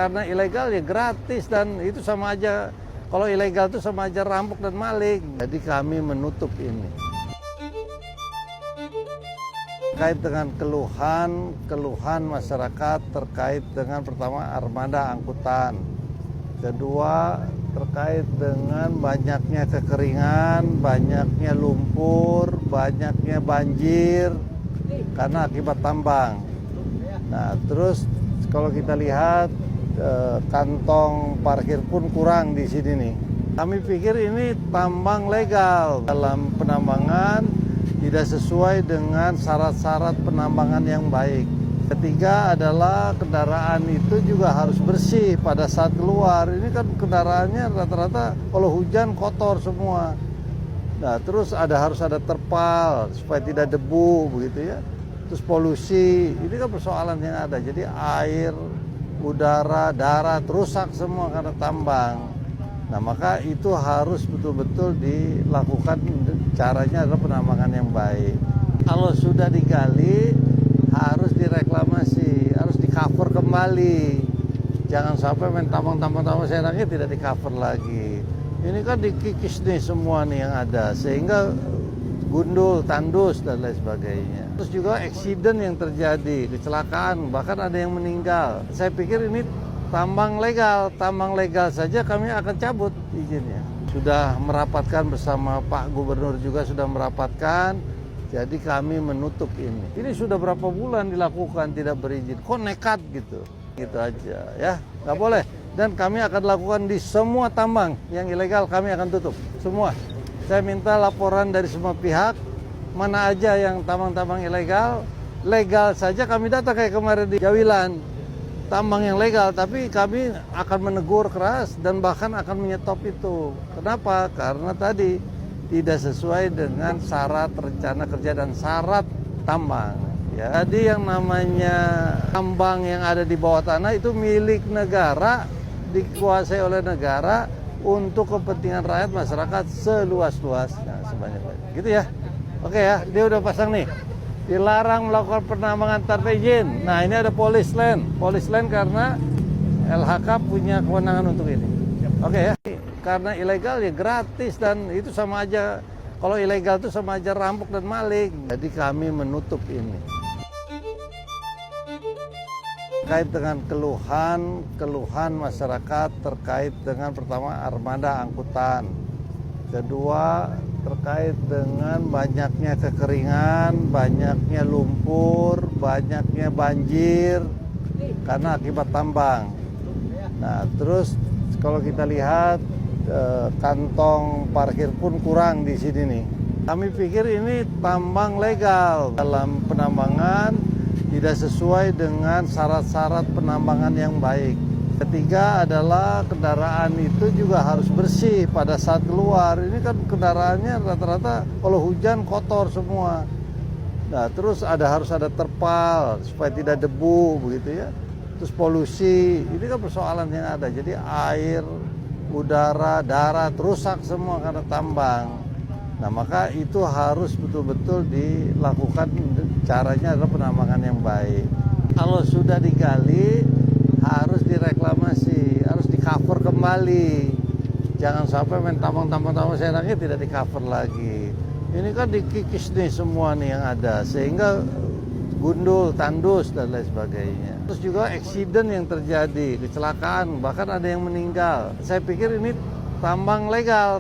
karena ilegal ya gratis, dan itu sama aja, kalau ilegal itu sama aja rampok dan maling. Jadi kami menutup ini. Terkait dengan keluhan masyarakat terkait dengan pertama armada angkutan, kedua terkait dengan banyaknya kekeringan, banyaknya lumpur, banyaknya banjir karena akibat tambang. Nah, terus kalau kita lihat kantong parkir pun kurang di sini nih. Kami pikir ini tambang legal, dalam penambangan tidak sesuai dengan syarat-syarat penambangan yang baik. Ketiga adalah kendaraan itu juga harus bersih pada saat keluar. Ini kan kendaraannya rata-rata kalau hujan kotor semua. Nah, terus harus ada terpal supaya tidak debu begitu ya. Terus polusi, ini kan persoalan yang ada. Jadi air, udara, darat rusak semua karena tambang. Nah, maka itu harus betul-betul dilakukan, caranya adalah penambangan yang baik. Kalau sudah digali, harus direklamasi, harus di-cover kembali. Jangan sampai main tambang-tambang seenaknya tidak di-cover lagi. Ini kan dikikis nih semua nih yang ada, sehingga gundul, tandus, dan lain sebagainya. Terus juga accident yang terjadi, kecelakaan, bahkan ada yang meninggal. Saya pikir ini tambang legal saja kami akan cabut izinnya. Sudah merapatkan bersama Pak Gubernur juga sudah merapatkan, jadi kami menutup ini. Ini sudah berapa bulan dilakukan tidak berizin, kok nekat gitu. Gitu aja ya, nggak boleh. Dan kami akan lakukan di semua tambang yang ilegal, kami akan tutup semua. Saya minta laporan dari semua pihak, mana aja yang tambang-tambang ilegal, legal saja kami data kayak kemarin di Jawilan. Tambang yang legal, tapi kami akan menegur keras dan bahkan akan menyetop itu. Kenapa? Karena tadi tidak sesuai dengan syarat rencana kerja dan syarat tambang. Ya. Jadi yang namanya tambang yang ada di bawah tanah itu milik negara, dikuasai oleh negara untuk kepentingan rakyat masyarakat seluas-luasnya, sebanyak-banyaknya. Gitu ya. Oke ya, dia udah pasang nih. Dilarang melakukan penambangan tanpa izin. Nah, ini ada polis land karena LHK punya kewenangan untuk ini. Oke ya. Karena ilegal ya gratis, dan itu sama aja, kalau ilegal itu sama aja rampok dan maling. Jadi kami menutup ini. Terkait dengan keluhan masyarakat terkait dengan pertama armada angkutan, kedua terkait dengan banyaknya kekeringan, banyaknya lumpur, banyaknya banjir karena akibat tambang. Nah, terus kalau kita lihat kantong parkir pun kurang di sini nih. Kami pikir ini tambang legal, dalam penambangan tidak sesuai dengan syarat-syarat penambangan yang baik. Ketiga adalah kendaraan itu juga harus bersih pada saat keluar. Ini kan kendaraannya rata-rata kalau hujan kotor semua. Nah, terus harus ada terpal supaya tidak debu begitu ya. Terus polusi, ini kan persoalan yang ada. Jadi air, udara, darat rusak semua karena tambang. Nah, maka itu harus betul-betul dilakukan, caranya adalah penambangan yang baik. Kalau sudah digali, harus direklamasi, harus di-cover kembali. Jangan sampai main tambang-tambang seenaknya tidak di-cover lagi. Ini kan dikikis nih semua nih yang ada, sehingga gundul, tandus, dan lain sebagainya. Terus juga accident yang terjadi, kecelakaan, bahkan ada yang meninggal. Saya pikir ini tambang legal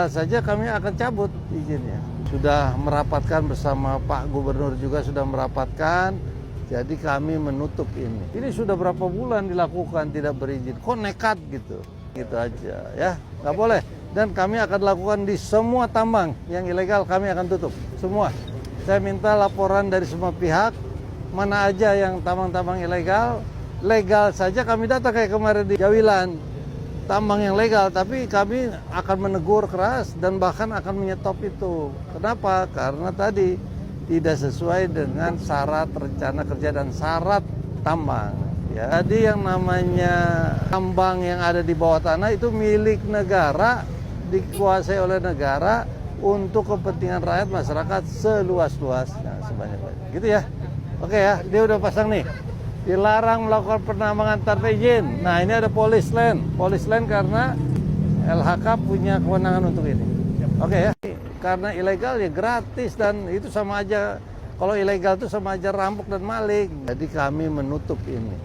saja kami akan cabut izinnya. Sudah merapatkan bersama Pak Gubernur juga sudah merapatkan, jadi kami menutup ini. Ini sudah berapa bulan dilakukan tidak berizin, kok nekat gitu. Gitu aja ya, nggak boleh. Dan kami akan lakukan di semua tambang yang ilegal, kami akan tutup semua. Saya minta laporan dari semua pihak, mana aja yang tambang-tambang ilegal, legal saja kami data kayak kemarin di Jawilan. Tambang yang legal, tapi kami akan menegur keras dan bahkan akan menyetop itu. Kenapa? Karena tadi tidak sesuai dengan syarat rencana kerja dan syarat tambang. Ya. Jadi yang namanya tambang yang ada di bawah tanah itu milik negara, dikuasai oleh negara untuk kepentingan rakyat masyarakat seluas-luasnya, sebanyak-banyaknya. Gitu ya. Oke ya, dia udah pasang nih. dilarang melakukan penambangan tanpa izin. Nah, ini ada polis land karena LHK punya kewenangan untuk ini. Oke ya, karena ilegal ya gratis dan itu sama aja. Kalau ilegal itu sama aja rampok dan maling. Jadi kami menutup ini.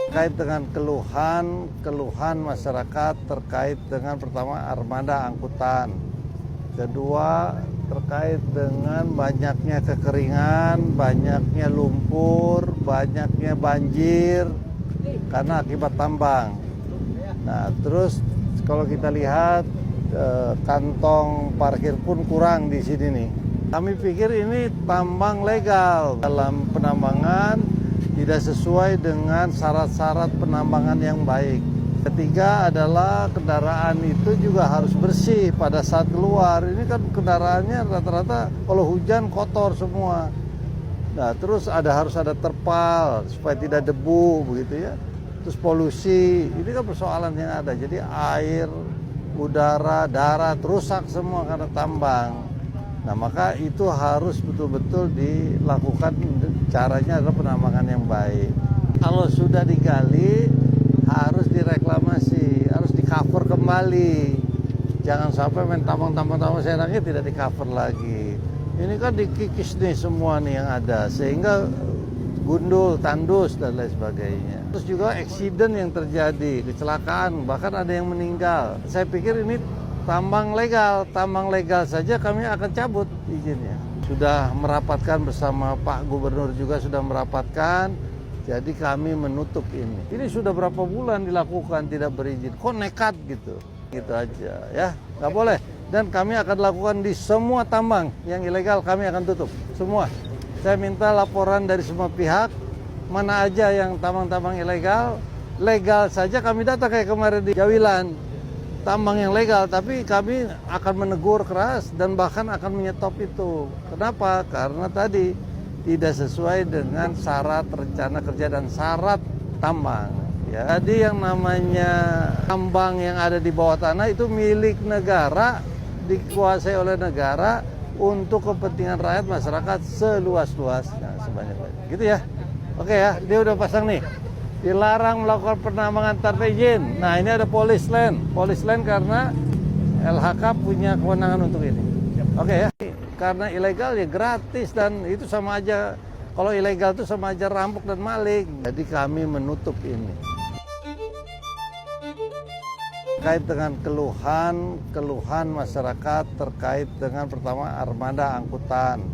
Terkait dengan keluhan masyarakat terkait dengan pertama armada angkutan. Kedua terkait dengan banyaknya kekeringan, banyaknya lumpur, banyaknya banjir karena akibat tambang. Nah, terus kalau kita lihat kantong parkir pun kurang di sini nih. Kami pikir ini tambang legal dalam penambangan tidak sesuai dengan syarat-syarat penambangan yang baik. Ketiga adalah kendaraan itu juga harus bersih pada saat keluar. Ini kan kendaraannya rata-rata kalau hujan kotor semua. Nah, terus harus ada terpal supaya tidak debu begitu ya. Terus polusi, ini kan persoalan yang ada. Jadi air, udara, darat rusak semua karena tambang. Nah, maka itu harus betul-betul dilakukan, caranya adalah penambangan yang baik. Kalau sudah digali, harus direklamasi, harus di-cover kembali. Jangan sampai main tambang-tambang seenaknya tidak di-cover lagi. Ini kan dikikis nih semua nih yang ada, sehingga gundul, tandus, dan lain sebagainya. Terus juga accident yang terjadi, kecelakaan, bahkan ada yang meninggal. Saya pikir ini tambang legal saja kami akan cabut izinnya. Sudah merapatkan bersama Pak Gubernur juga sudah merapatkan, jadi kami menutup ini. Ini sudah berapa bulan dilakukan tidak berizin, kok nekat gitu. Gitu aja ya, nggak boleh. Dan kami akan lakukan di semua tambang yang ilegal kami akan tutup, semua. Saya minta laporan dari semua pihak, mana aja yang tambang-tambang ilegal, legal saja kami data kayak kemarin di Jawilan. Tambang yang legal, tapi kami akan menegur keras dan bahkan akan menyetop itu. Kenapa? Karena tadi tidak sesuai dengan syarat rencana kerja dan syarat tambang. Ya. Jadi yang namanya tambang yang ada di bawah tanah itu milik negara, dikuasai oleh negara untuk kepentingan rakyat masyarakat seluas-luasnya, sebanyak-banyaknya. Gitu ya. Oke ya, dia udah pasang nih. Dilarang melakukan penambangan tanpa izin. Nah, ini ada polis land karena LHK punya kewenangan untuk ini. Oke ya, karena ilegal ya gratis dan itu sama aja. Kalau ilegal itu sama aja rampok dan maling. Jadi kami menutup ini. Terkait dengan keluhan masyarakat terkait dengan pertama armada angkutan.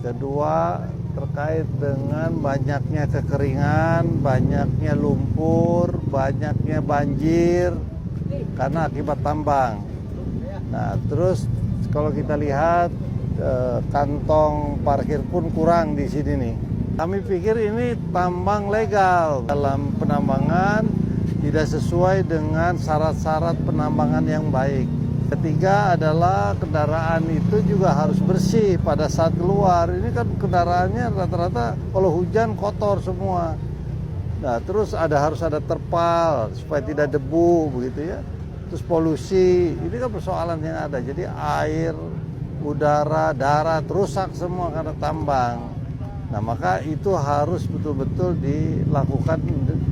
Kedua terkait dengan banyaknya kekeringan, banyaknya lumpur, banyaknya banjir karena akibat tambang. Nah, terus kalau kita lihat kantong parkir pun kurang di sini nih. Kami pikir ini tambang legal dalam penambangan tidak sesuai dengan syarat-syarat penambangan yang baik. Ketiga adalah kendaraan itu juga harus bersih pada saat keluar. Ini kan kendaraannya rata-rata kalau hujan kotor semua. Nah, terus harus ada terpal supaya tidak debu begitu ya. Terus polusi, ini kan persoalan yang ada. Jadi air, udara, darat rusak semua karena tambang. Nah, maka itu harus betul-betul dilakukan,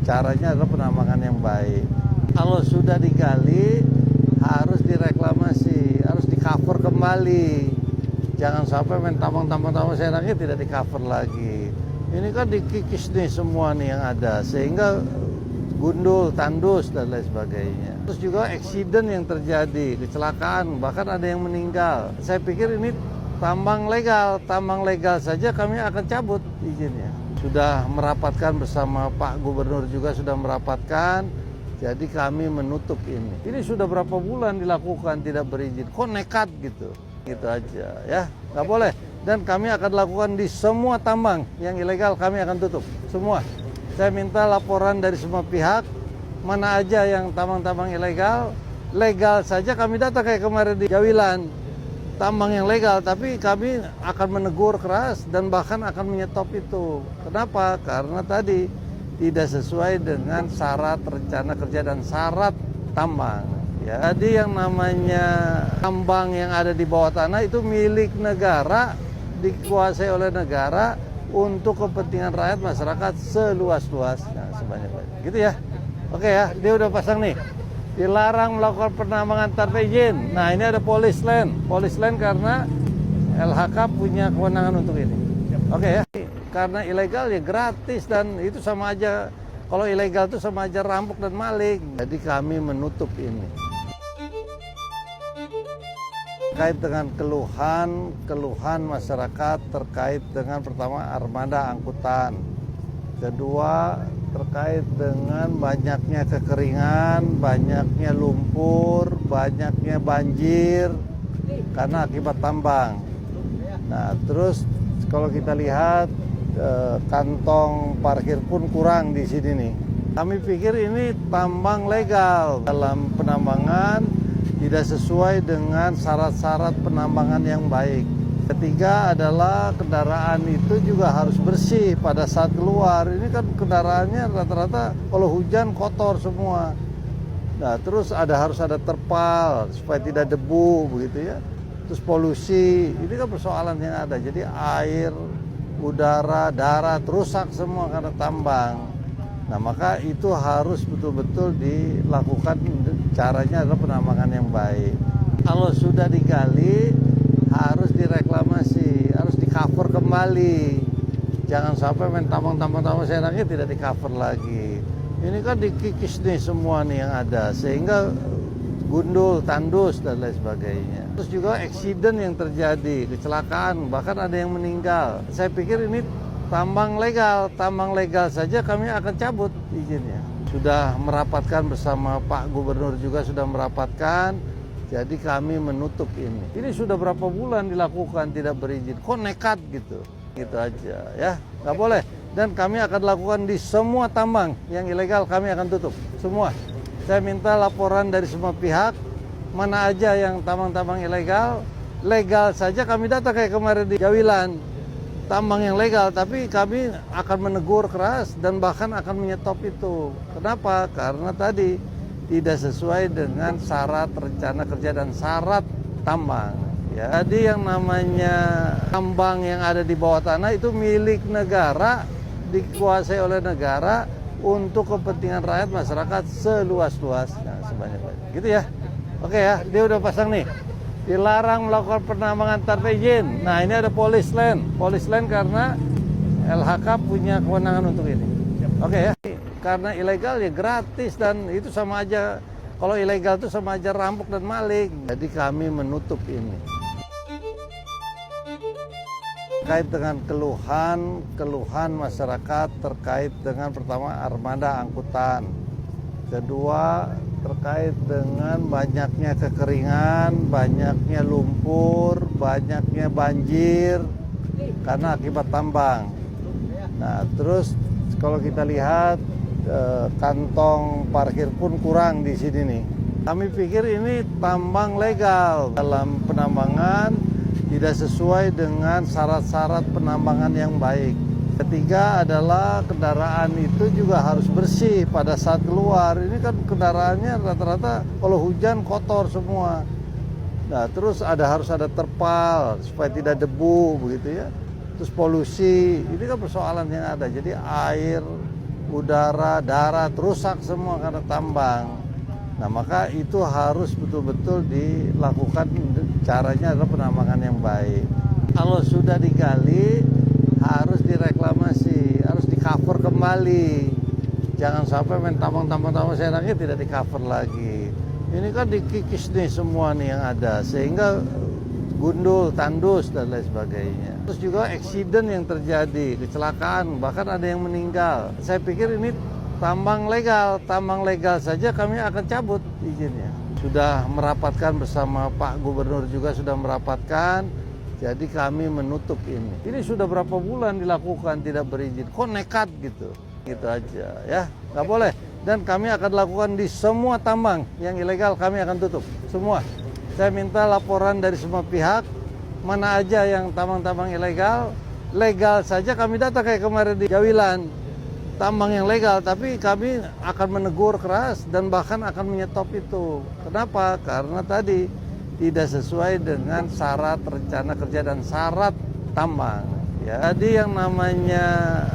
caranya adalah penambangan yang baik. Kalau sudah digali, harus direklamasi, harus di-cover kembali. Jangan sampai main tambang seenaknya tidak di-cover lagi. Ini kan dikikis nih semua nih yang ada, sehingga gundul, tandus, dan lain sebagainya. Terus juga accident yang terjadi, kecelakaan, bahkan ada yang meninggal. Saya pikir ini tambang legal saja kami akan cabut izinnya. Sudah merapatkan bersama Pak Gubernur juga sudah merapatkan, jadi kami menutup ini. Ini sudah berapa bulan dilakukan tidak berizin, kok nekat gitu. Gitu aja ya, nggak boleh. Dan kami akan lakukan di semua tambang yang ilegal kami akan tutup, semua. Saya minta laporan dari semua pihak, mana aja yang tambang-tambang ilegal, legal saja kami data kayak kemarin di Jawilan. Tambang yang legal, tapi kami akan menegur keras dan bahkan akan menyetop itu. Kenapa? Karena tadi tidak sesuai dengan syarat rencana kerja dan syarat tambang. Ya. Jadi yang namanya tambang yang ada di bawah tanah itu milik negara, dikuasai oleh negara untuk kepentingan rakyat masyarakat seluas-luasnya sebanyak-banyak. Gitu ya. Oke ya, dia udah pasang nih. Dilarang melakukan penambangan tanpa izin. Nah, ini ada polis land. Polis land karena LHK punya kewenangan untuk ini. Oke ya. Karena ilegal ya gratis dan itu sama aja. Kalau ilegal itu sama aja rampok dan maling. Jadi kami menutup ini. Terkait dengan keluhan masyarakat terkait dengan pertama armada angkutan. Kedua terkait dengan banyaknya kekeringan, banyaknya lumpur, banyaknya banjir karena akibat tambang. Nah, terus kalau kita lihat kantong parkir pun kurang di sini nih. Kami pikir ini tambang legal dalam penambangan tidak sesuai dengan syarat-syarat penambangan yang baik. Ketiga adalah kendaraan itu juga harus bersih pada saat keluar. Ini kan kendaraannya rata-rata kalau hujan kotor semua. Nah, terus harus ada terpal supaya tidak debu begitu ya. Terus polusi, ini kan persoalan yang ada. Jadi air, udara, darat rusak semua karena tambang. Nah, maka itu harus betul-betul dilakukan, caranya adalah penambangan yang baik. Kalau sudah digali, harus direklamasi, harus di-cover kembali. Jangan sampai main tambang-tambang seenaknya tidak di-cover lagi. Ini kan dikikis nih semua nih yang ada, sehingga gundul, tandus, dan lain sebagainya. Terus juga accident yang terjadi, kecelakaan, bahkan ada yang meninggal. Saya pikir ini tambang legal saja kami akan cabut izinnya. Sudah merapatkan bersama Pak Gubernur juga sudah merapatkan, jadi kami menutup ini. Ini sudah berapa bulan dilakukan tidak berizin, kok nekat gitu. Gitu aja ya, nggak boleh. Dan kami akan lakukan di semua tambang yang ilegal kami akan tutup, semua. Saya minta laporan dari semua pihak, mana aja yang tambang-tambang ilegal, legal saja kami data kayak kemarin di Jawilan. Tambang yang legal, tapi kami akan menegur keras dan bahkan akan menyetop itu. Kenapa? Karena tadi tidak sesuai dengan syarat rencana kerja dan syarat tambang. Ya. Jadi yang namanya tambang yang ada di bawah tanah itu milik negara, dikuasai oleh negara untuk kepentingan rakyat masyarakat seluas-luasnya sebanyak-banyak. Gitu ya. Oke ya, dia udah pasang nih. Dilarang melakukan penambangan tanpa izin. Nah, ini ada polis land. Polis land karena LHK punya kewenangan untuk ini. Oke ya. Karena ilegal ya gratis dan itu sama aja. Kalau ilegal itu sama aja rampok dan maling. Jadi kami menutup ini. Terkait dengan keluhan masyarakat terkait dengan pertama armada angkutan. Kedua terkait dengan banyaknya kekeringan, banyaknya lumpur, banyaknya banjir karena akibat tambang. Nah, terus kalau kita lihat kantong parkir pun kurang di sini nih. Kami pikir ini tambang legal dalam penambangan tidak sesuai dengan syarat-syarat penambangan yang baik. Ketiga adalah kendaraan itu juga harus bersih pada saat keluar. Ini kan kendaraannya rata-rata kalau hujan kotor semua. Nah, terus harus ada terpal supaya tidak debu begitu ya. Terus polusi, ini kan persoalan yang ada. Jadi air, udara, darat rusak semua karena tambang. Nah, maka itu harus betul-betul dilakukan, caranya adalah penambangan yang baik. Kalau sudah digali, harus direklamasi, harus di-cover kembali. Jangan sampai main tambang-tambang seenaknya tidak di-cover lagi. Ini kan dikikis nih semua nih yang ada, sehingga gundul, tandus, dan lain sebagainya. Terus juga accident yang terjadi, kecelakaan, bahkan ada yang meninggal. Saya pikir ini tambang legal saja kami akan cabut izinnya. Sudah merapatkan bersama Pak Gubernur juga sudah merapatkan, jadi kami menutup ini. Ini sudah berapa bulan dilakukan tidak berizin, kok nekat gitu. Gitu aja ya, nggak boleh. Dan kami akan lakukan di semua tambang yang ilegal kami akan tutup, semua. Saya minta laporan dari semua pihak, mana aja yang tambang-tambang ilegal, legal saja kami data kayak kemarin di Jawilan. Tambang yang legal, tapi kami akan menegur keras dan bahkan akan menyetop itu. Kenapa? Karena tadi tidak sesuai dengan syarat rencana kerja dan syarat tambang. Ya, jadi yang namanya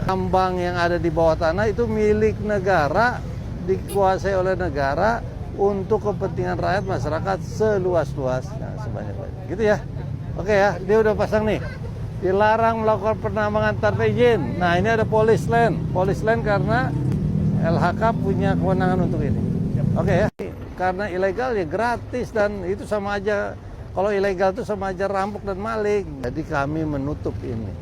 tambang yang ada di bawah tanah itu milik negara, dikuasai oleh negara untuk kepentingan rakyat masyarakat seluas-luasnya, sebanyak-banyak. Gitu ya. Oke ya, dia udah pasang nih. Dilarang melakukan penambangan tanpa izin. Nah, ini ada polis land. Polis land karena LHK punya kewenangan untuk ini. Oke ya. Karena ilegal ya gratis dan itu sama aja. Kalau ilegal itu sama aja rampok dan maling. Jadi kami menutup ini.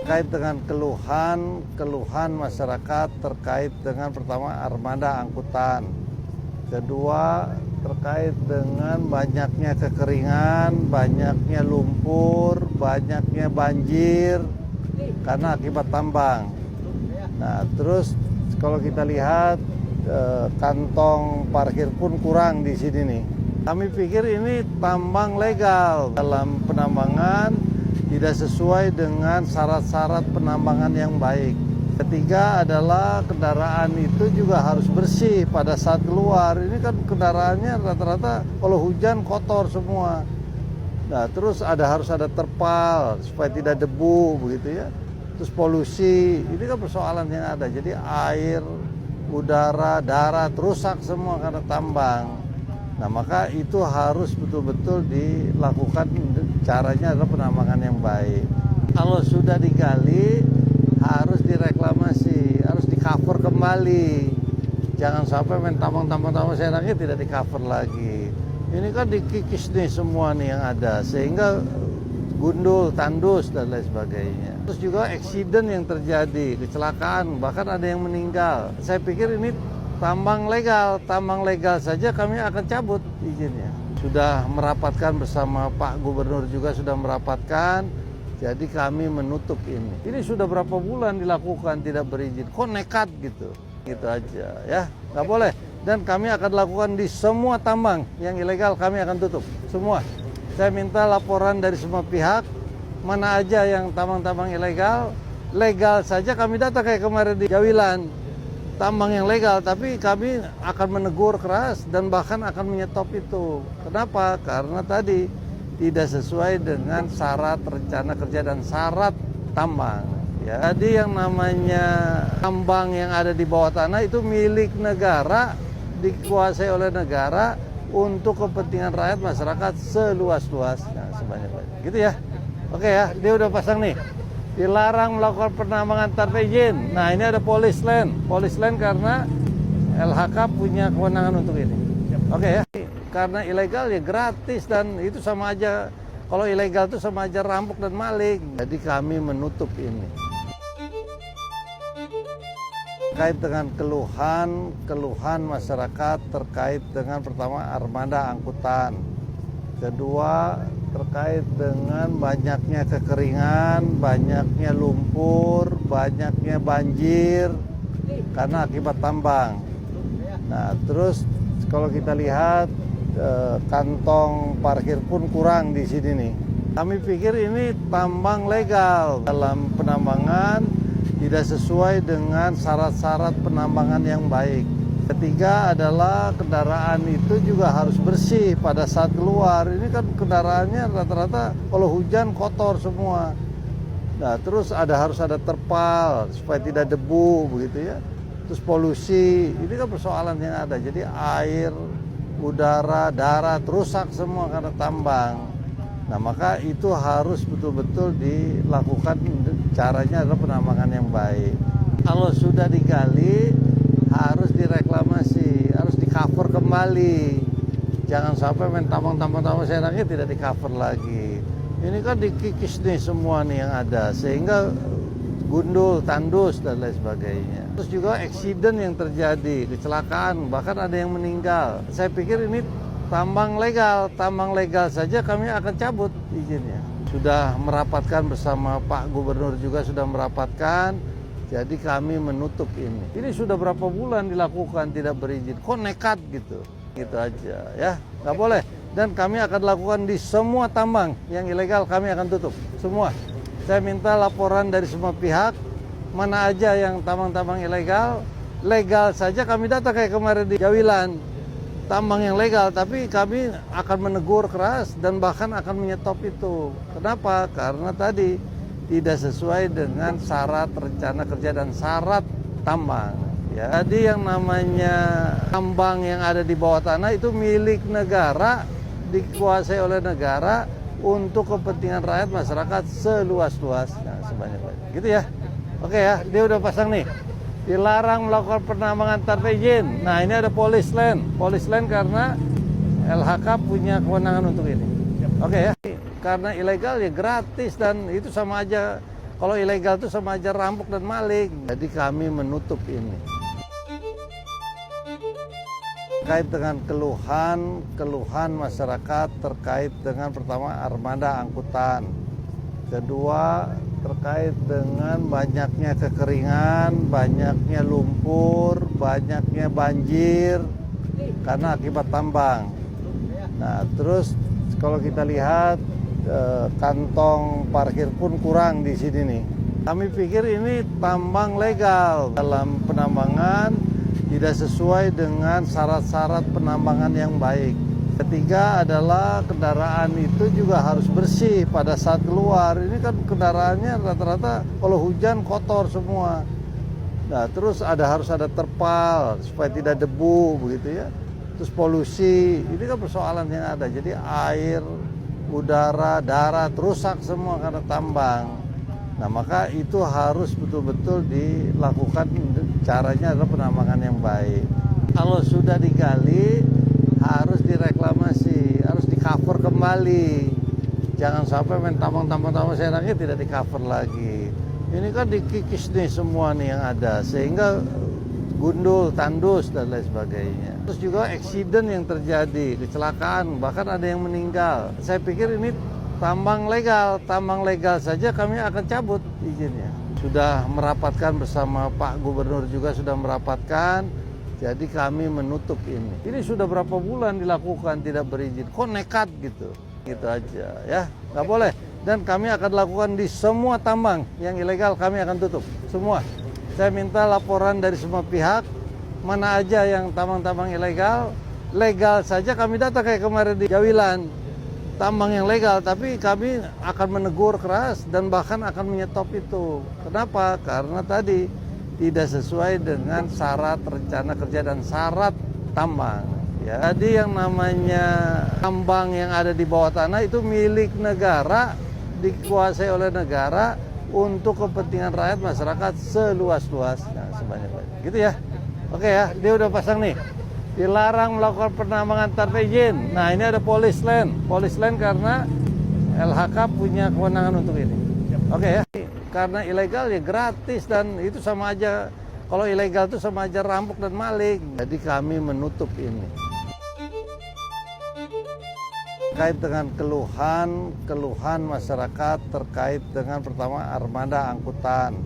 Terkait dengan keluhan masyarakat terkait dengan pertama armada angkutan. Kedua terkait dengan banyaknya kekeringan, banyaknya lumpur, banyaknya banjir karena akibat tambang. Nah, terus kalau kita lihat kantong parkir pun kurang di sini nih. Kami pikir ini tambang legal dalam penambangan tidak sesuai dengan syarat-syarat penambangan yang baik. Ketiga adalah kendaraan itu juga harus bersih pada saat keluar. Ini kan kendaraannya rata-rata kalau hujan kotor semua. Nah, terus harus ada terpal supaya tidak debu begitu ya. Terus polusi, ini kan persoalan yang ada. Jadi air, udara, darat rusak semua karena tambang. Nah, maka itu harus betul-betul dilakukan, caranya adalah penambangan yang baik. Kalau sudah digali, harus direklamasi, harus di-cover kembali. Jangan sampai main tambang-tambang seenaknya tidak di-cover lagi. Ini kan dikikis nih semua nih yang ada, sehingga gundul, tandus, dan lain sebagainya. Terus juga accident yang terjadi, kecelakaan, bahkan ada yang meninggal. Saya pikir ini tambang legal saja kami akan cabut izinnya. Sudah merapatkan bersama Pak Gubernur juga sudah merapatkan, jadi kami menutup ini. Ini sudah berapa bulan dilakukan tidak berizin, kok nekat gitu. Gitu aja ya, nggak boleh. Dan kami akan lakukan di semua tambang yang ilegal kami akan tutup, semua. Saya minta laporan dari semua pihak, mana aja yang tambang-tambang ilegal, legal saja kami data kayak kemarin di Jawilan. Tambang yang legal, tapi kami akan menegur keras dan bahkan akan menyetop itu. Kenapa? Karena tadi tidak sesuai dengan syarat rencana kerja dan syarat tambang. Ya. Jadi yang namanya tambang yang ada di bawah tanah itu milik negara, dikuasai oleh negara untuk kepentingan rakyat masyarakat seluas-luasnya, sebanyak-banyak. Gitu ya. Oke ya, dia udah pasang nih. Dilarang melakukan penambangan tanpa izin. Nah, ini ada polis land karena LHK punya kewenangan untuk ini. Oke ya. Karena ilegal ya gratis dan itu sama aja. Kalau ilegal itu sama aja rampok dan maling. Jadi kami menutup ini. Terkait dengan keluhan masyarakat terkait dengan pertama armada angkutan. Kedua terkait dengan banyaknya kekeringan, banyaknya lumpur, banyaknya banjir karena akibat tambang. Nah, terus kalau kita lihat kantong parkir pun kurang di sini nih. Kami pikir ini tambang legal dalam penambangan tidak sesuai dengan syarat-syarat penambangan yang baik. Ketiga adalah kendaraan itu juga harus bersih pada saat keluar. Ini kan kendaraannya rata-rata kalau hujan kotor semua. Nah, terus harus ada terpal supaya tidak debu begitu ya. Terus polusi, ini kan persoalan yang ada. Jadi air, udara, darat rusak semua karena tambang. Nah, maka itu harus betul-betul dilakukan, caranya adalah penambangan yang baik. Kalau sudah digali, harus direklamasi, harus di-cover kembali. Jangan sampai main tambang-tambang seenaknya tidak di-cover lagi. Ini kan dikikis nih semua nih yang ada, sehingga gundul, tandus, dan lain sebagainya. Terus juga accident yang terjadi, kecelakaan, bahkan ada yang meninggal. Saya pikir ini tambang legal saja kami akan cabut izinnya. Sudah merapatkan bersama Pak Gubernur juga sudah merapatkan, jadi kami menutup ini. Ini sudah berapa bulan dilakukan tidak berizin, kok nekat gitu. Gitu aja ya, nggak boleh. Dan kami akan lakukan di semua tambang yang ilegal kami akan tutup, semua. Saya minta laporan dari semua pihak, mana aja yang tambang-tambang ilegal, legal saja kami data kayak kemarin di Jawilan. tambang yang legal, tapi kami akan menegur keras dan bahkan akan menyetop itu. Kenapa? Karena tadi tidak sesuai dengan syarat rencana kerja dan syarat tambang. Ya. Jadi yang namanya tambang yang ada di bawah tanah itu milik negara, dikuasai oleh negara untuk kepentingan rakyat masyarakat seluas-luasnya, sebanyak-banyak. Gitu ya. Oke ya, dia udah pasang nih. Dilarang melakukan penambangan tanpa izin. Nah, ini ada polis land karena LHK punya kewenangan untuk ini. Oke ya. Karena ilegal ya gratis dan itu sama aja. Kalau ilegal itu sama aja rampok dan maling. Jadi kami menutup ini. Terkait dengan keluhan masyarakat terkait dengan pertama armada angkutan. Kedua, terkait dengan banyaknya kekeringan, banyaknya lumpur, banyaknya banjir karena akibat tambang. Nah, terus kalau kita lihat kantong parkir pun kurang di sini nih. Kami pikir ini tambang legal dalam penambangan tidak sesuai dengan syarat-syarat penambangan yang baik. Ketiga adalah kendaraan itu juga harus bersih pada saat keluar. Ini kan kendaraannya rata-rata kalau hujan kotor semua. Nah, terus harus ada terpal supaya tidak debu begitu ya. Terus polusi, ini kan persoalan yang ada. Jadi air, udara, darat rusak semua karena tambang. Nah, maka itu harus betul-betul dilakukan, caranya adalah penambangan yang baik. Kalau sudah digali harus direklamasi, harus di-cover kembali. Jangan sampai main tambang seenaknya tidak di-cover lagi. Ini kan dikikis nih semua nih yang ada, sehingga gundul, tandus, dan lain sebagainya. Terus juga accident yang terjadi, kecelakaan, bahkan ada yang meninggal. Saya pikir ini tambang legal saja kami akan cabut izinnya. Sudah merapatkan bersama Pak Gubernur juga sudah merapatkan. Jadi kami menutup ini. Ini sudah berapa bulan dilakukan tidak berizin. Kok nekat gitu? Gitu aja ya. Nggak boleh. Dan kami akan lakukan di semua tambang yang ilegal kami akan tutup. Semua. Saya minta laporan dari semua pihak. Mana aja yang tambang-tambang ilegal. Legal saja kami data kayak kemarin di Jawilan. Tambang yang legal, tapi kami akan menegur keras dan bahkan akan menyetop itu. Kenapa? Karena tadi tidak sesuai dengan syarat rencana kerja dan syarat tambang. Ya. Jadi yang namanya tambang yang ada di bawah tanah itu milik negara, dikuasai oleh negara untuk kepentingan rakyat masyarakat seluas-luasnya, sebanyak-banyak. Gitu ya. Oke ya, dia udah pasang nih. Dilarang melakukan penambangan tanpa izin. Nah, ini ada polis land karena LHK punya kewenangan untuk ini. Oke ya. Karena ilegal ya gratis dan itu sama aja. Kalau ilegal itu sama aja rampok dan maling. Jadi kami menutup ini. Terkait dengan keluhan masyarakat terkait dengan pertama armada angkutan.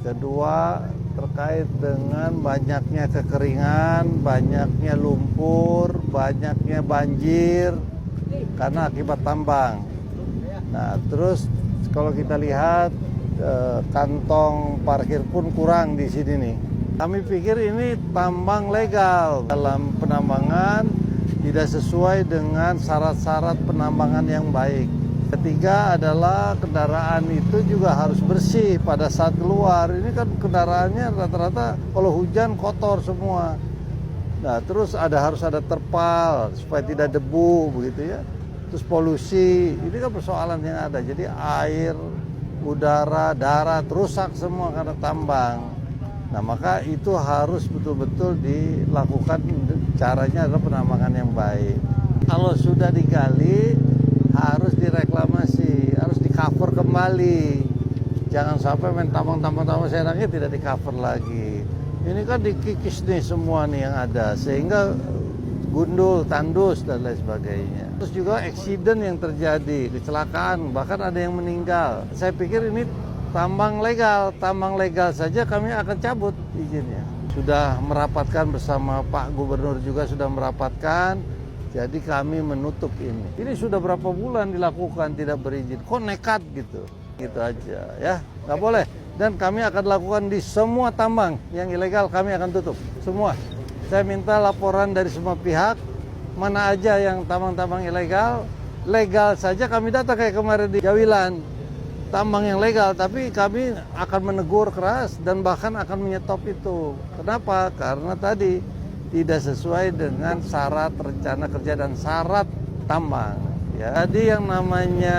Kedua, terkait dengan banyaknya kekeringan, banyaknya lumpur, banyaknya banjir karena akibat tambang. Nah, terus kalau kita lihat kantong parkir pun kurang di sini nih. Kami pikir ini tambang legal dalam penambangan tidak sesuai dengan syarat-syarat penambangan yang baik. Ketiga adalah kendaraan itu juga harus bersih pada saat keluar. Ini kan kendaraannya rata-rata kalau hujan kotor semua. Nah, terus harus ada terpal supaya tidak debu begitu ya. Terus polusi, ini kan persoalan yang ada. Jadi air, udara, darat rusak semua karena tambang. Nah, maka itu harus betul-betul dilakukan, caranya adalah penambangan yang baik. Kalau sudah digali harus direklamasi, harus di-cover kembali. Jangan sampai main tambang seenaknya tidak di-cover lagi. Ini kan dikikis nih semua nih yang ada, sehingga gundul, tandus, dan lain sebagainya. Terus juga accident yang terjadi, kecelakaan, bahkan ada yang meninggal. Saya pikir ini tambang legal saja kami akan cabut izinnya. Sudah merapatkan bersama Pak Gubernur juga sudah merapatkan. Jadi kami menutup ini. Ini sudah berapa bulan dilakukan tidak berizin. Kok nekat gitu? Gitu aja ya. Nggak boleh. Dan kami akan lakukan di semua tambang yang ilegal kami akan tutup. Semua. Saya minta laporan dari semua pihak, mana aja yang tambang-tambang ilegal. Legal saja kami data kayak kemarin di Jawilan, tambang yang legal, tapi kami akan menegur keras dan bahkan akan menyetop itu. Kenapa? Karena tadi tidak sesuai dengan syarat rencana kerja dan syarat tambang. Ya. Jadi yang namanya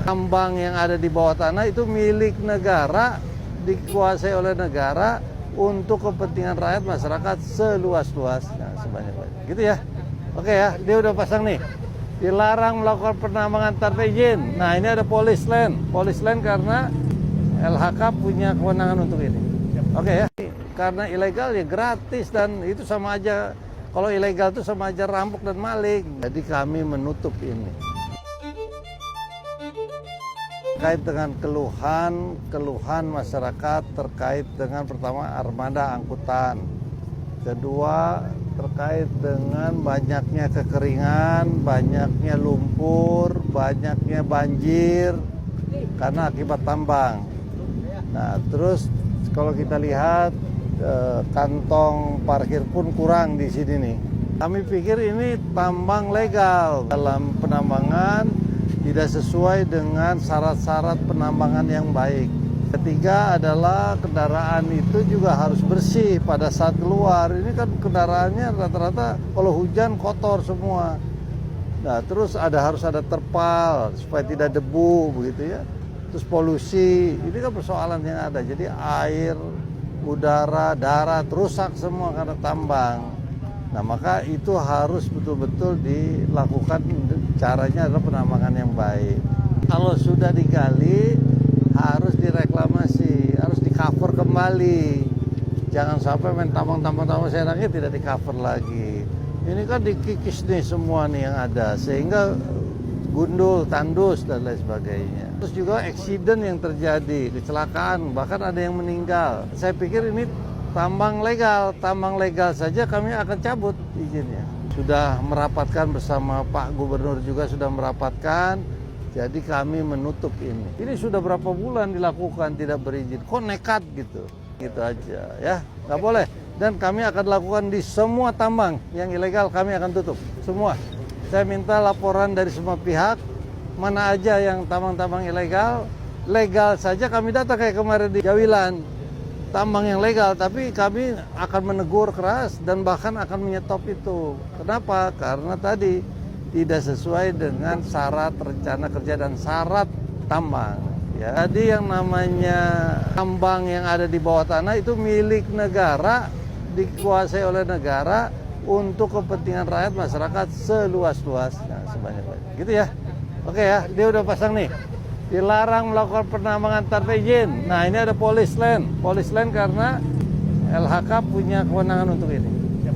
tambang yang ada di bawah tanah itu milik negara, dikuasai oleh negara untuk kepentingan rakyat masyarakat seluas-luasnya, sebanyak-banyak. Gitu ya. Oke ya, dia udah pasang nih. Dilarang melakukan penambangan tanpa izin. Nah, ini ada polis land karena LHK punya kewenangan untuk ini. Oke ya. Karena ilegal ya gratis dan itu sama aja. Kalau ilegal itu sama aja rampok dan maling. Jadi kami menutup ini. Terkait dengan keluhan masyarakat terkait dengan pertama armada angkutan. Kedua, terkait dengan banyaknya kekeringan, banyaknya lumpur, banyaknya banjir karena akibat tambang. Nah, terus kalau kita lihat kantong parkir pun kurang di sini nih. Kami pikir ini tambang legal dalam penambangan tidak sesuai dengan syarat-syarat penambangan yang baik. Ketiga adalah kendaraan itu juga harus bersih pada saat keluar. Ini kan kendaraannya rata-rata kalau hujan kotor semua. Nah, terus harus ada terpal supaya tidak debu begitu ya. Terus polusi, ini kan persoalan yang ada. Jadi air, udara, darat rusak semua karena tambang. Nah, maka itu harus betul-betul dilakukan, caranya adalah penambangan yang baik. Kalau sudah digali harus direklamasi, harus di-cover kembali. Jangan sampai main tambang seenaknya tidak di-cover lagi. Ini kan dikikis nih semua nih yang ada, sehingga gundul, tandus, dan lain sebagainya. Terus juga accident yang terjadi, kecelakaan, bahkan ada yang meninggal. Saya pikir ini tambang legal saja kami akan cabut izinnya. Sudah merapatkan bersama Pak Gubernur juga sudah merapatkan. Jadi kami menutup ini. Ini sudah berapa bulan dilakukan tidak berizin. Kok nekat gitu? Gitu aja ya. Nggak boleh. Dan kami akan lakukan di semua tambang yang ilegal kami akan tutup. Semua. Saya minta laporan dari semua pihak. Mana aja yang tambang-tambang ilegal. Legal saja kami data kayak kemarin di Jawilan. Tambang yang legal, tapi kami akan menegur keras dan bahkan akan menyetop itu. Kenapa? Karena tadi tidak sesuai dengan syarat rencana kerja dan syarat tambang. Ya. Jadi yang namanya tambang yang ada di bawah tanah itu milik negara, dikuasai oleh negara untuk kepentingan rakyat masyarakat seluas-luasnya, sebanyak-banyak. Gitu ya. Oke ya, dia udah pasang nih. Dilarang melakukan penambangan tanpa izin. Nah, ini ada polis land karena LHK punya kewenangan untuk ini.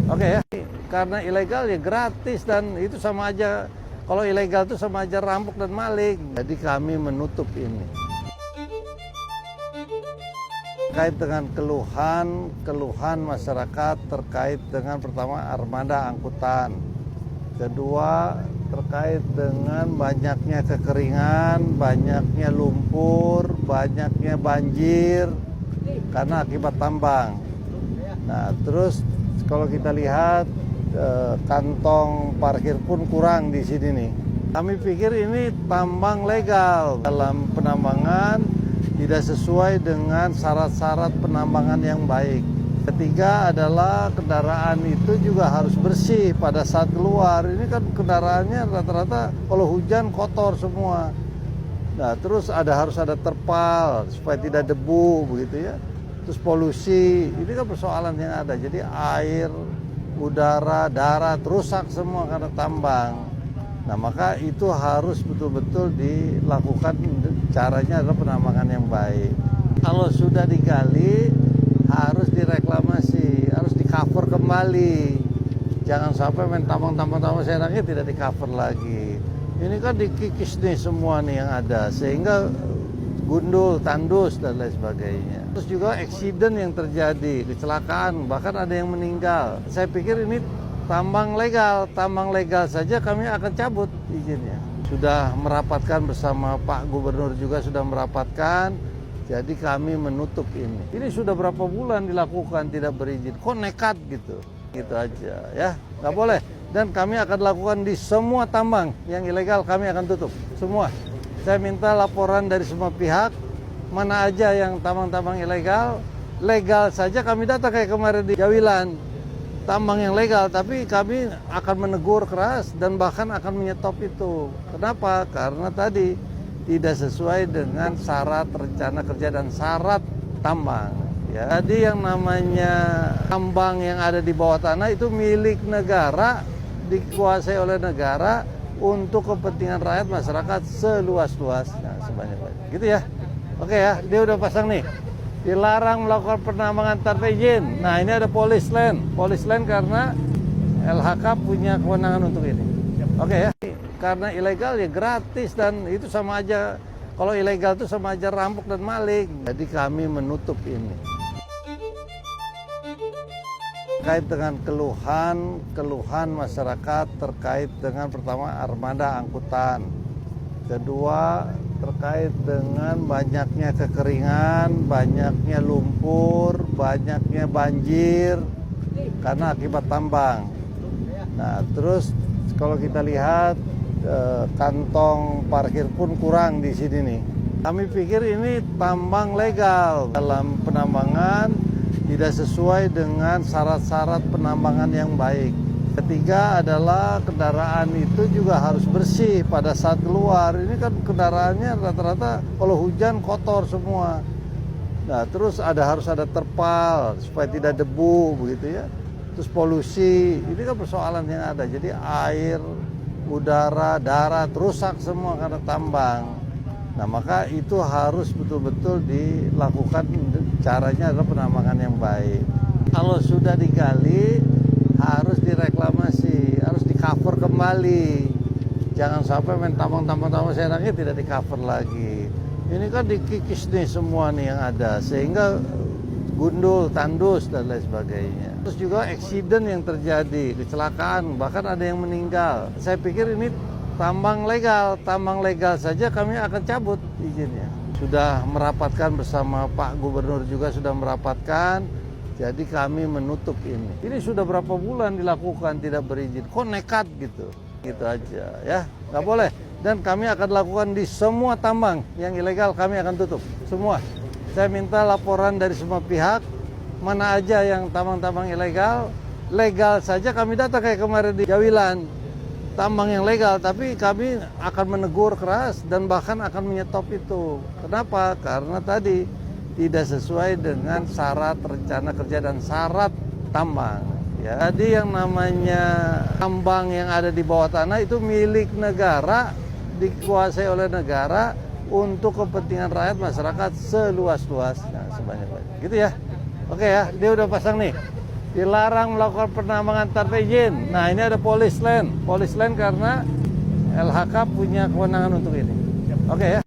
Oke ya. Karena ilegal ya gratis dan itu sama aja. Kalau ilegal itu sama aja rampok dan maling. Jadi kami menutup ini. Terkait dengan keluhan masyarakat terkait dengan pertama armada angkutan. Kedua, terkait dengan banyaknya kekeringan, banyaknya lumpur, banyaknya banjir karena akibat tambang. Nah, terus kalau kita lihat kantong parkir pun kurang di sini nih. Kami pikir ini tambang legal dalam penambangan tidak sesuai dengan syarat-syarat penambangan yang baik. Ketiga adalah kendaraan itu juga harus bersih pada saat keluar. Ini kan kendaraannya rata-rata kalau hujan kotor semua. Nah, terus harus ada terpal supaya tidak debu begitu ya. Terus polusi, ini kan persoalan yang ada. Jadi air, udara, darat rusak semua karena tambang. Nah, maka itu harus betul-betul dilakukan, caranya adalah penambangan yang baik. Kalau sudah digali harus direklamasi, harus di-cover kembali. Jangan sampai main tambang seenaknya tidak di-cover lagi. Ini kan dikikis nih semua nih yang ada, sehingga gundul, tandus, dan lain sebagainya. Terus juga accident yang terjadi, kecelakaan, bahkan ada yang meninggal. Saya pikir ini tambang legal saja kami akan cabut izinnya. Sudah merapatkan bersama Pak Gubernur juga sudah merapatkan. Jadi kami menutup ini. Ini sudah berapa bulan dilakukan tidak berizin. Kok nekat gitu? Gitu aja ya, nggak boleh. Dan kami akan lakukan di semua tambang yang ilegal, kami akan tutup semua. Saya minta laporan dari semua pihak, mana aja yang tambang-tambang ilegal. Legal saja kami data kayak kemarin di Jawilan, tambang yang legal, tapi kami akan menegur keras dan bahkan akan menyetop itu. Kenapa? Karena tadi tidak sesuai dengan syarat rencana kerja dan syarat tambang. Ya. Jadi yang namanya tambang yang ada di bawah tanah itu milik negara, dikuasai oleh negara untuk kepentingan rakyat masyarakat seluas-luasnya, sebanyak-banyak. Gitu ya. Oke ya, dia udah pasang nih. Dilarang melakukan penambangan tanpa izin. Nah, ini ada polis land karena LHK punya kewenangan untuk ini. Oke ya. Karena ilegal ya gratis dan itu sama aja. Kalau ilegal itu sama aja rampok dan maling. Jadi kami menutup ini. Terkait dengan keluhan masyarakat terkait dengan pertama armada angkutan. Kedua, terkait dengan banyaknya kekeringan, banyaknya lumpur, banyaknya banjir karena akibat tambang. Nah, terus kalau kita lihat kantong parkir pun kurang di sini nih. Kami pikir ini tambang legal dalam penambangan tidak sesuai dengan syarat-syarat penambangan yang baik. Ketiga adalah kendaraan itu juga harus bersih pada saat keluar. Ini kan kendaraannya rata-rata kalau hujan kotor semua. Nah, terus harus ada terpal supaya tidak debu begitu ya. Terus polusi, ini kan persoalan yang ada. Jadi air, udara, darat rusak semua karena tambang. Nah, maka itu harus betul-betul dilakukan, caranya adalah penambangan yang baik. Kalau sudah digali harus direklamasi, harus di-cover kembali. Jangan sampai main tambang seenaknya tidak di-cover lagi. Ini kan dikikis nih semua nih yang ada, sehingga gundul, tandus, dan lain sebagainya. Terus juga accident yang terjadi, kecelakaan, bahkan ada yang meninggal. Saya pikir ini tambang legal saja kami akan cabut izinnya. Sudah merapatkan bersama Pak Gubernur juga sudah merapatkan. Jadi kami menutup ini. Ini sudah berapa bulan dilakukan tidak berizin. Kok nekat gitu? Gitu aja ya. Nggak boleh. Dan kami akan lakukan di semua tambang yang ilegal, kami akan tutup semua. Saya minta laporan dari semua pihak, mana aja yang tambang-tambang ilegal. Legal saja kami data kayak kemarin di Jawilan, tambang yang legal, tapi kami akan menegur keras dan bahkan akan menyetop itu. Kenapa? Karena tadi tidak sesuai dengan syarat rencana kerja dan syarat tambang. Ya. Jadi yang namanya tambang yang ada di bawah tanah itu milik negara, dikuasai oleh negara untuk kepentingan rakyat masyarakat seluas-luasnya, sebanyak-banyak. Gitu ya. Oke ya, dia udah pasang nih. Dilarang melakukan penambangan tanpa izin. Nah, ini ada polis land karena LHK punya kewenangan untuk ini. Oke ya.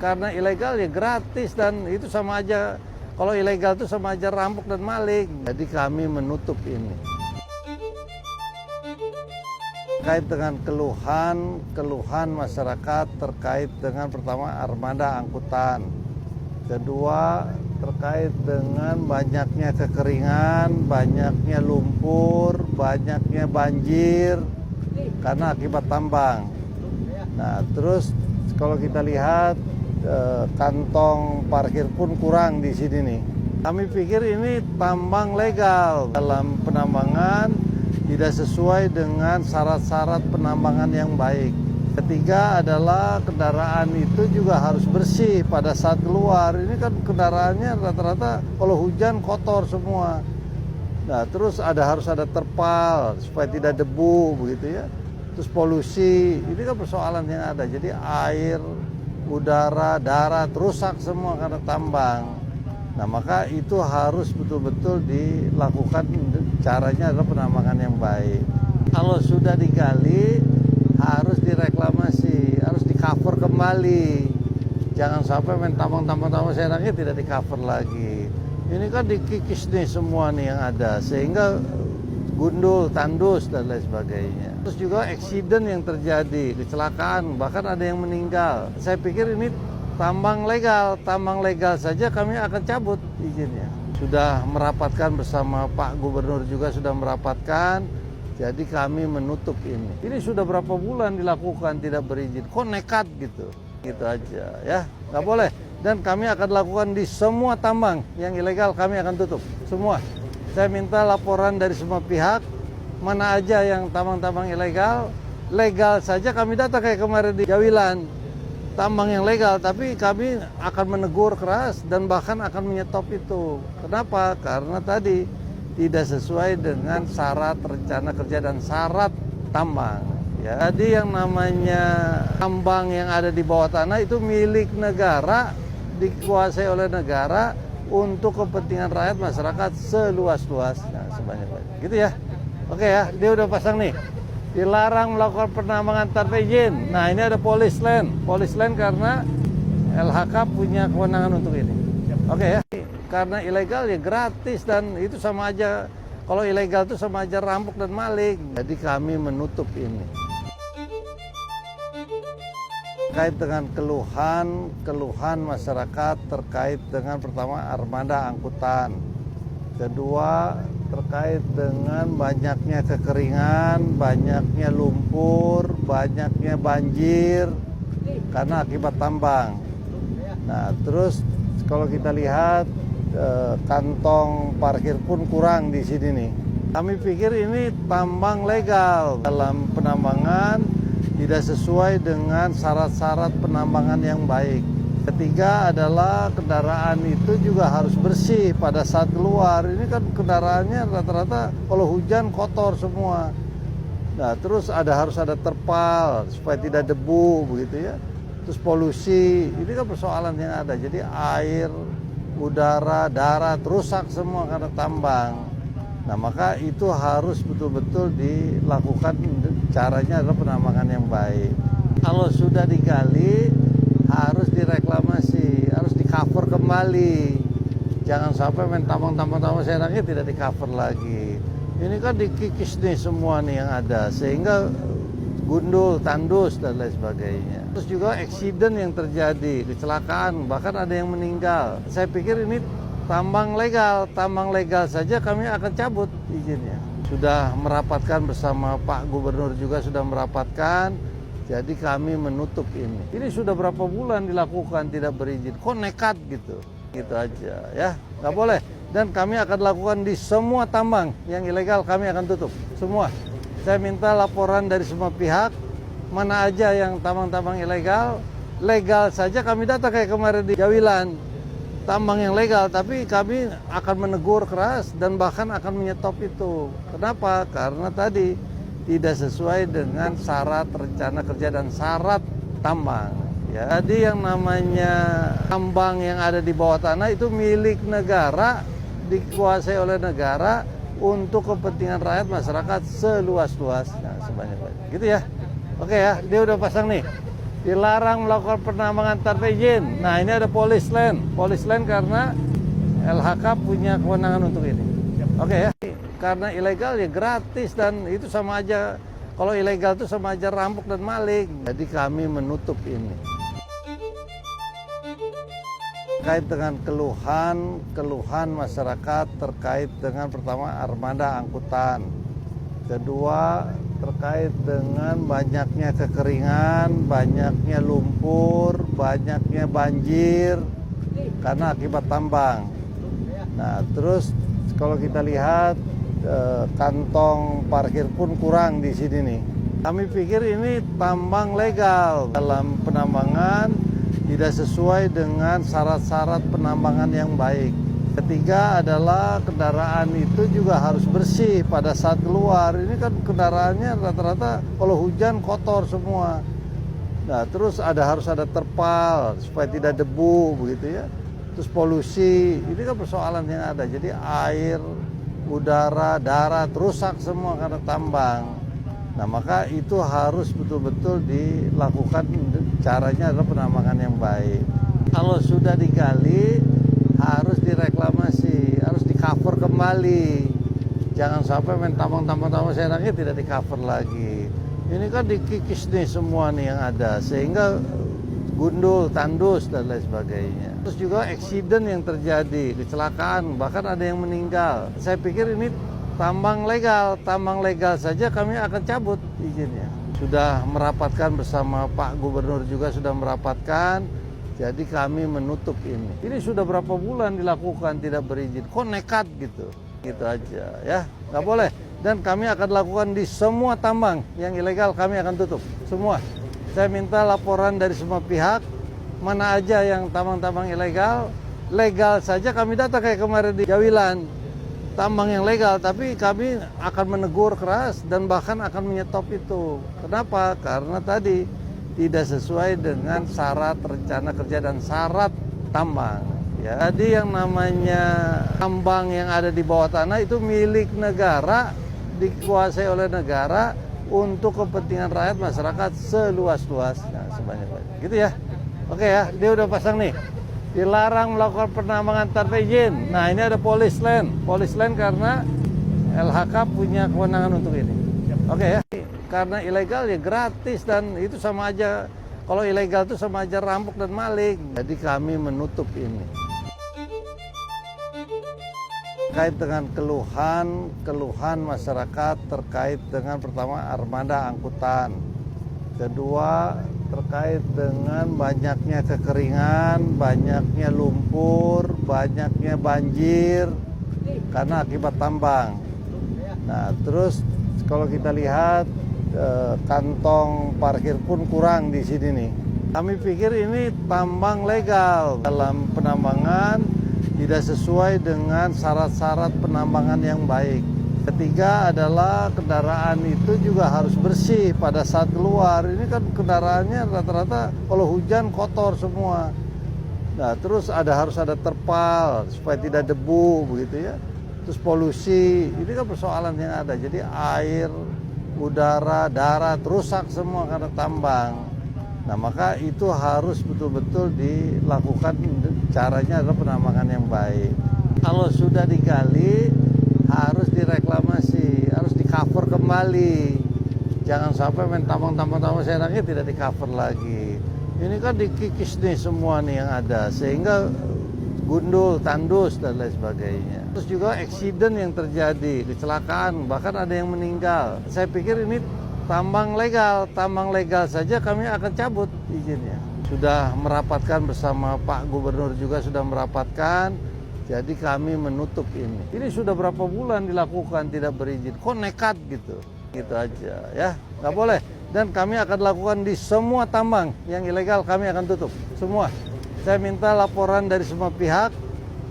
Karena ilegal ya gratis dan itu sama aja. Kalau ilegal itu sama aja rampok dan maling. Jadi kami menutup ini. Terkait dengan keluhan masyarakat terkait dengan pertama armada angkutan. Kedua, terkait dengan banyaknya kekeringan, banyaknya lumpur, banyaknya banjir karena akibat tambang. Nah, terus kalau kita lihat kantong parkir pun kurang di sini nih. Kami pikir ini tambang legal dalam penambangan tidak sesuai dengan syarat-syarat penambangan yang baik. Ketiga adalah kendaraan itu juga harus bersih pada saat keluar. Ini kan kendaraannya rata-rata kalau hujan kotor semua. Nah, terus harus ada terpal supaya tidak debu begitu ya. Terus polusi, ini kan persoalan yang ada. Jadi air, udara, darat rusak semua karena tambang. Nah, maka itu harus betul-betul dilakukan, caranya adalah penambangan yang baik. Kalau sudah digali harus direklamasi, harus di-cover kembali. Jangan sampai main tambang seenaknya tidak di-cover lagi. Ini kan dikikis nih semua nih yang ada, sehingga gundul, tandus, dan lain sebagainya. Terus juga accident yang terjadi, kecelakaan, bahkan ada yang meninggal. Saya pikir ini tambang legal saja kami akan cabut izinnya. sudah merapatkan bersama Pak Gubernur juga sudah merapatkan. Jadi kami menutup ini. Ini sudah berapa bulan dilakukan tidak berizin. Kok nekat gitu? Gitu aja ya. Nggak boleh. Dan kami akan lakukan di semua tambang yang ilegal kami akan tutup. Semua. Saya minta laporan dari semua pihak. Mana aja yang tambang-tambang ilegal. Legal saja kami data kayak kemarin di Jawilan. Tambang yang legal, tapi kami akan menegur keras dan bahkan akan menyetop itu. Kenapa? Karena tadi tidak sesuai dengan syarat rencana kerja dan syarat tambang. Ya. Jadi yang namanya tambang yang ada di bawah tanah itu milik negara, dikuasai oleh negara untuk kepentingan rakyat masyarakat seluas-luasnya, sebanyak-banyak. Gitu ya. Oke ya, dia udah pasang nih. Dilarang melakukan penambangan tanpa izin. Nah ini ada polis land karena LHK punya kewenangan untuk ini. Oke ya. Karena ilegal ya gratis dan itu sama aja, kalau ilegal itu sama aja rampok dan maling. Jadi kami menutup ini. Terkait dengan keluhan masyarakat terkait dengan pertama armada angkutan. Kedua terkait dengan banyaknya kekeringan, banyaknya lumpur, banyaknya banjir karena akibat tambang. Nah terus kalau kita lihat kantong parkir pun kurang di sini nih. Kami pikir ini tambang legal dalam penambangan tidak sesuai dengan syarat-syarat penambangan yang baik. Ketiga adalah kendaraan itu juga harus bersih pada saat keluar. Ini kan kendaraannya rata-rata kalau hujan kotor semua. Nah terus harus ada terpal supaya tidak debu begitu ya. Terus polusi, ini kan persoalan yang ada. Jadi air, udara, darat rusak semua karena tambang. Nah maka itu harus betul-betul dilakukan, caranya adalah penambangan yang baik. Kalau sudah digali harus direklamasi, harus di cover kembali. Jangan sampai main tambang-tambang seenaknya tidak di cover lagi. Ini kan dikikis nih semua nih yang ada, sehingga gundul, tandus dan lain sebagainya. Terus juga accident yang terjadi, kecelakaan, bahkan ada yang meninggal. Saya pikir ini tambang legal saja kami akan cabut izinnya. Sudah merapatkan bersama Pak Gubernur juga sudah merapatkan. Jadi kami menutup ini. Ini sudah berapa bulan dilakukan tidak berizin. Kok nekat gitu? Gitu aja ya. Nggak boleh. Dan kami akan lakukan di semua tambang yang ilegal kami akan tutup. Semua. Saya minta laporan dari semua pihak. Mana aja yang tambang-tambang ilegal. Legal saja kami data kayak kemarin di Jawilan. Tambang yang legal, tapi kami akan menegur keras dan bahkan akan menyetop itu. Kenapa? Karena tadi tidak sesuai dengan syarat rencana kerja dan syarat tambang. Ya. Jadi yang namanya tambang yang ada di bawah tanah itu milik negara, dikuasai oleh negara untuk kepentingan rakyat masyarakat seluas-luasnya, sebanyak-banyak. Gitu ya. Oke ya, dia udah pasang nih. Dilarang melakukan penambangan tanpa izin. Nah ini ada polis land karena LHK punya kewenangan untuk ini. Oke ya. Karena ilegal ya gratis dan itu sama aja, kalau ilegal itu sama aja rampok dan maling. Jadi kami menutup ini. Terkait dengan keluhan masyarakat terkait dengan pertama armada angkutan. Kedua terkait dengan banyaknya kekeringan, banyaknya lumpur, banyaknya banjir karena akibat tambang. Nah terus kalau kita lihat kantong parkir pun kurang di sini nih. Kami pikir ini tambang legal dalam penambangan tidak sesuai dengan syarat-syarat penambangan yang baik. Ketiga adalah kendaraan itu juga harus bersih pada saat keluar. Ini kan kendaraannya rata-rata kalau hujan kotor semua. Nah terus harus ada terpal supaya tidak debu begitu ya. Terus polusi, ini kan persoalan yang ada. Jadi air, udara, darat rusak semua karena tambang. Nah maka itu harus betul-betul dilakukan, caranya adalah penambangan yang baik. Kalau sudah digali harus direklamasi, harus di cover kembali. Jangan sampai main tambang seenaknya tidak di cover lagi. Ini kan dikikis nih semua nih yang ada, sehingga gundul, tandus, dan lain sebagainya. Terus juga accident yang terjadi, kecelakaan, bahkan ada yang meninggal. Saya pikir ini tambang legal saja kami akan cabut izinnya. Sudah merapatkan bersama Pak Gubernur juga sudah merapatkan, jadi kami menutup ini. Ini sudah berapa bulan dilakukan tidak berizin, kok nekat gitu. Gitu aja ya, nggak boleh. Dan kami akan lakukan di semua tambang yang ilegal kami akan tutup, semua. Saya minta laporan dari semua pihak, mana aja yang tambang-tambang ilegal, legal saja kami data kayak kemarin di Jawilan. Tambang yang legal, tapi kami akan menegur keras dan bahkan akan menyetop itu. Kenapa? Karena tadi tidak sesuai dengan syarat rencana kerja dan syarat tambang. Ya. Jadi yang namanya tambang yang ada di bawah tanah itu milik negara, dikuasai oleh negara untuk kepentingan rakyat masyarakat seluas-luasnya, sebanyak-banyak. Gitu ya. Oke ya, dia udah pasang nih. Dilarang melakukan penambangan tanpa izin. Nah, ini ada polis land karena LHK punya kewenangan untuk ini. Oke ya. Karena ilegal ya gratis dan itu sama aja. Kalau ilegal itu sama aja rampok dan maling. Jadi kami menutup ini. Terkait dengan keluhan masyarakat terkait dengan pertama armada angkutan. Kedua, terkait dengan banyaknya kekeringan, banyaknya lumpur, banyaknya banjir karena akibat tambang. Nah, terus kalau kita lihat kantong parkir pun kurang di sini nih. Kami pikir ini tambang legal dalam penambangan tidak sesuai dengan syarat-syarat penambangan yang baik. Ketiga adalah kendaraan itu juga harus bersih pada saat keluar. Ini kan kendaraannya rata-rata kalau hujan kotor semua. Nah, terus harus ada terpal supaya tidak debu begitu ya. Terus polusi, ini kan persoalan yang ada. Jadi air, udara, darat rusak semua karena tambang. Nah, maka itu harus betul-betul dilakukan, caranya adalah penambangan yang baik. Kalau sudah digali harus direklamasi, harus di-cover kembali. Jangan sampai main tambang-tambang seenaknya tidak di-cover lagi. Ini kan dikikis nih semua nih yang ada, sehingga gundul, tandus, dan lain sebagainya. Terus juga accident yang terjadi, kecelakaan, bahkan ada yang meninggal. Saya pikir ini tambang legal saja kami akan cabut izinnya. Sudah merapatkan bersama Pak Gubernur juga sudah merapatkan, jadi kami menutup ini. Ini sudah berapa bulan dilakukan tidak berizin, kok nekat gitu. Gitu aja ya, nggak boleh. Dan kami akan lakukan di semua tambang yang ilegal kami akan tutup, semua. Saya minta laporan dari semua pihak,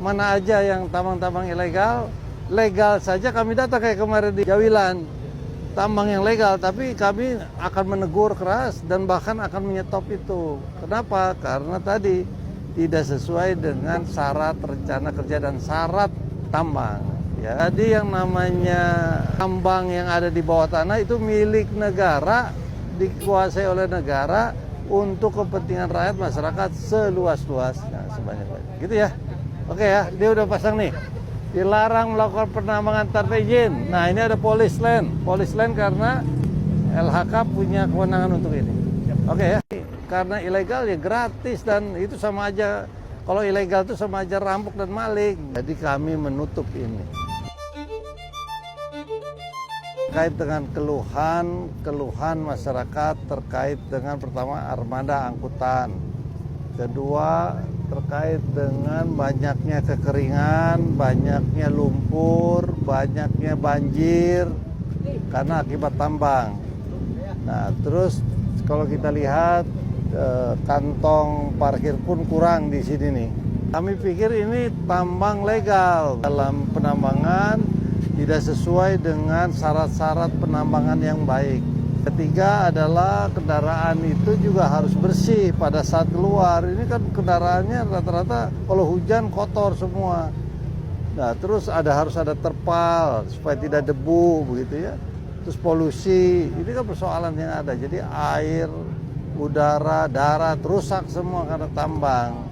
mana aja yang tambang-tambang ilegal, legal saja kami data kayak kemarin di Jawilan. Tambang yang legal, tapi kami akan menegur keras dan bahkan akan menyetop itu. Kenapa? Karena tadi tidak sesuai dengan syarat rencana kerja dan syarat tambang. Ya. Jadi yang namanya tambang yang ada di bawah tanah itu milik negara, dikuasai oleh negara untuk kepentingan rakyat masyarakat seluas-luasnya, sebanyak-banyak. Gitu ya. Oke ya, dia udah pasang nih. Dilarang melakukan penambangan tanpa izin. Nah, ini ada polis land karena LHK punya kewenangan untuk ini. Oke ya. Karena ilegal ya gratis dan itu sama aja. Kalau ilegal itu sama aja rampok dan maling. Jadi kami menutup ini. Terkait dengan keluhan masyarakat terkait dengan pertama armada angkutan. Kedua, terkait dengan banyaknya kekeringan, banyaknya lumpur, banyaknya banjir karena akibat tambang. Nah, terus kalau kita lihat kantong parkir pun kurang di sini nih. Kami pikir ini tambang legal dalam penambangan tidak sesuai dengan syarat-syarat penambangan yang baik. Ketiga adalah kendaraan itu juga harus bersih pada saat keluar. Ini kan kendaraannya rata-rata kalau hujan kotor semua. Nah, terus harus ada terpal supaya tidak debu begitu ya. Terus polusi, ini kan persoalan yang ada. Jadi air, udara, darat rusak semua karena tambang.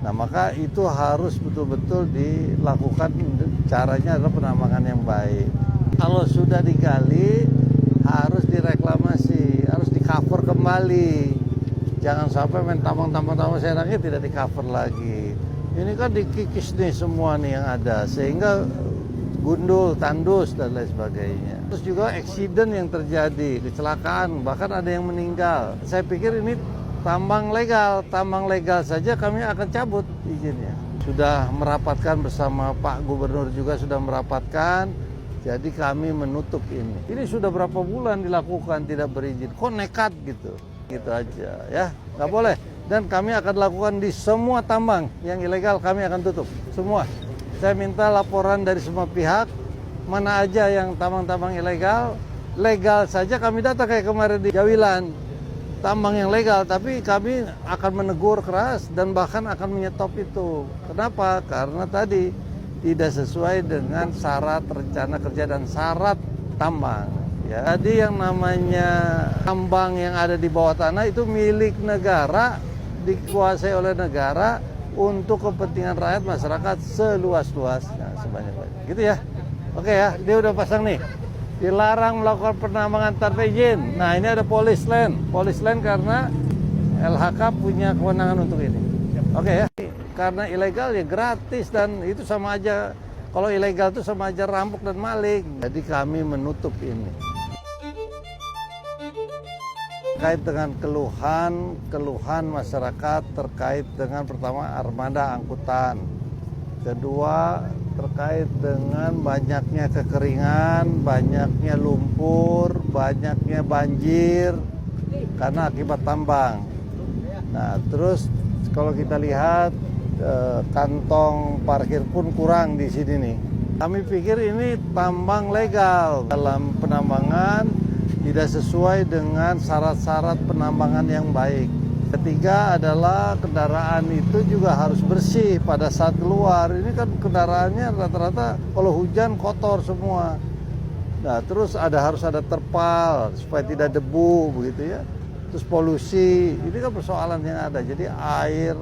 Nah, maka itu harus betul-betul dilakukan, caranya adalah penambangan yang baik. Kalau sudah digali harus direklamasi, harus di-cover kembali. Jangan sampai main tambang seenaknya tidak di cover lagi. Ini kan dikikis nih semua nih yang ada, sehingga gundul, tandus dan lain sebagainya. Terus juga accident yang terjadi, kecelakaan, bahkan ada yang meninggal. Saya pikir ini tambang legal saja kami akan cabut izinnya. Sudah merapatkan bersama Pak Gubernur juga sudah merapatkan, jadi kami menutup ini. Ini sudah berapa bulan dilakukan tidak berizin, kok nekat gitu. Gitu aja ya, nggak boleh. Dan kami akan lakukan di semua tambang yang ilegal, kami akan tutup semua. Saya minta laporan dari semua pihak, mana aja yang tambang-tambang ilegal. Legal saja kami data kayak kemarin di Jawilan, tambang yang legal, tapi kami akan menegur keras dan bahkan akan menyetop itu. Kenapa? Karena tadi tidak sesuai dengan syarat rencana kerja dan syarat tambang. Ya. Jadi yang namanya tambang yang ada di bawah tanah itu milik negara, dikuasai oleh negara untuk kepentingan rakyat masyarakat seluas-luasnya, sebanyak-banyak. Gitu ya. Oke ya, dia udah pasang nih. Dilarang melakukan penambangan tanpa izin. Nah, ini ada polis land karena LHK punya kewenangan untuk ini. Oke ya. Karena ilegal ya gratis dan itu sama aja. Kalau ilegal itu sama aja rampok dan maling. Jadi kami menutup ini. Terkait dengan keluhan masyarakat terkait dengan pertama armada angkutan, kedua terkait dengan banyaknya kekeringan, banyaknya lumpur, banyaknya banjir karena akibat tambang. Nah, terus kalau kita lihat kantong parkir pun kurang di sini nih. Kami pikir ini tambang legal dalam penambangan. Tidak sesuai dengan syarat-syarat penambangan yang baik. Ketiga adalah kendaraan itu juga harus bersih pada saat keluar. Ini kan kendaraannya rata-rata kalau hujan kotor semua. Nah, terus harus ada terpal supaya tidak debu begitu ya. Terus polusi, ini kan persoalan yang ada. Jadi air,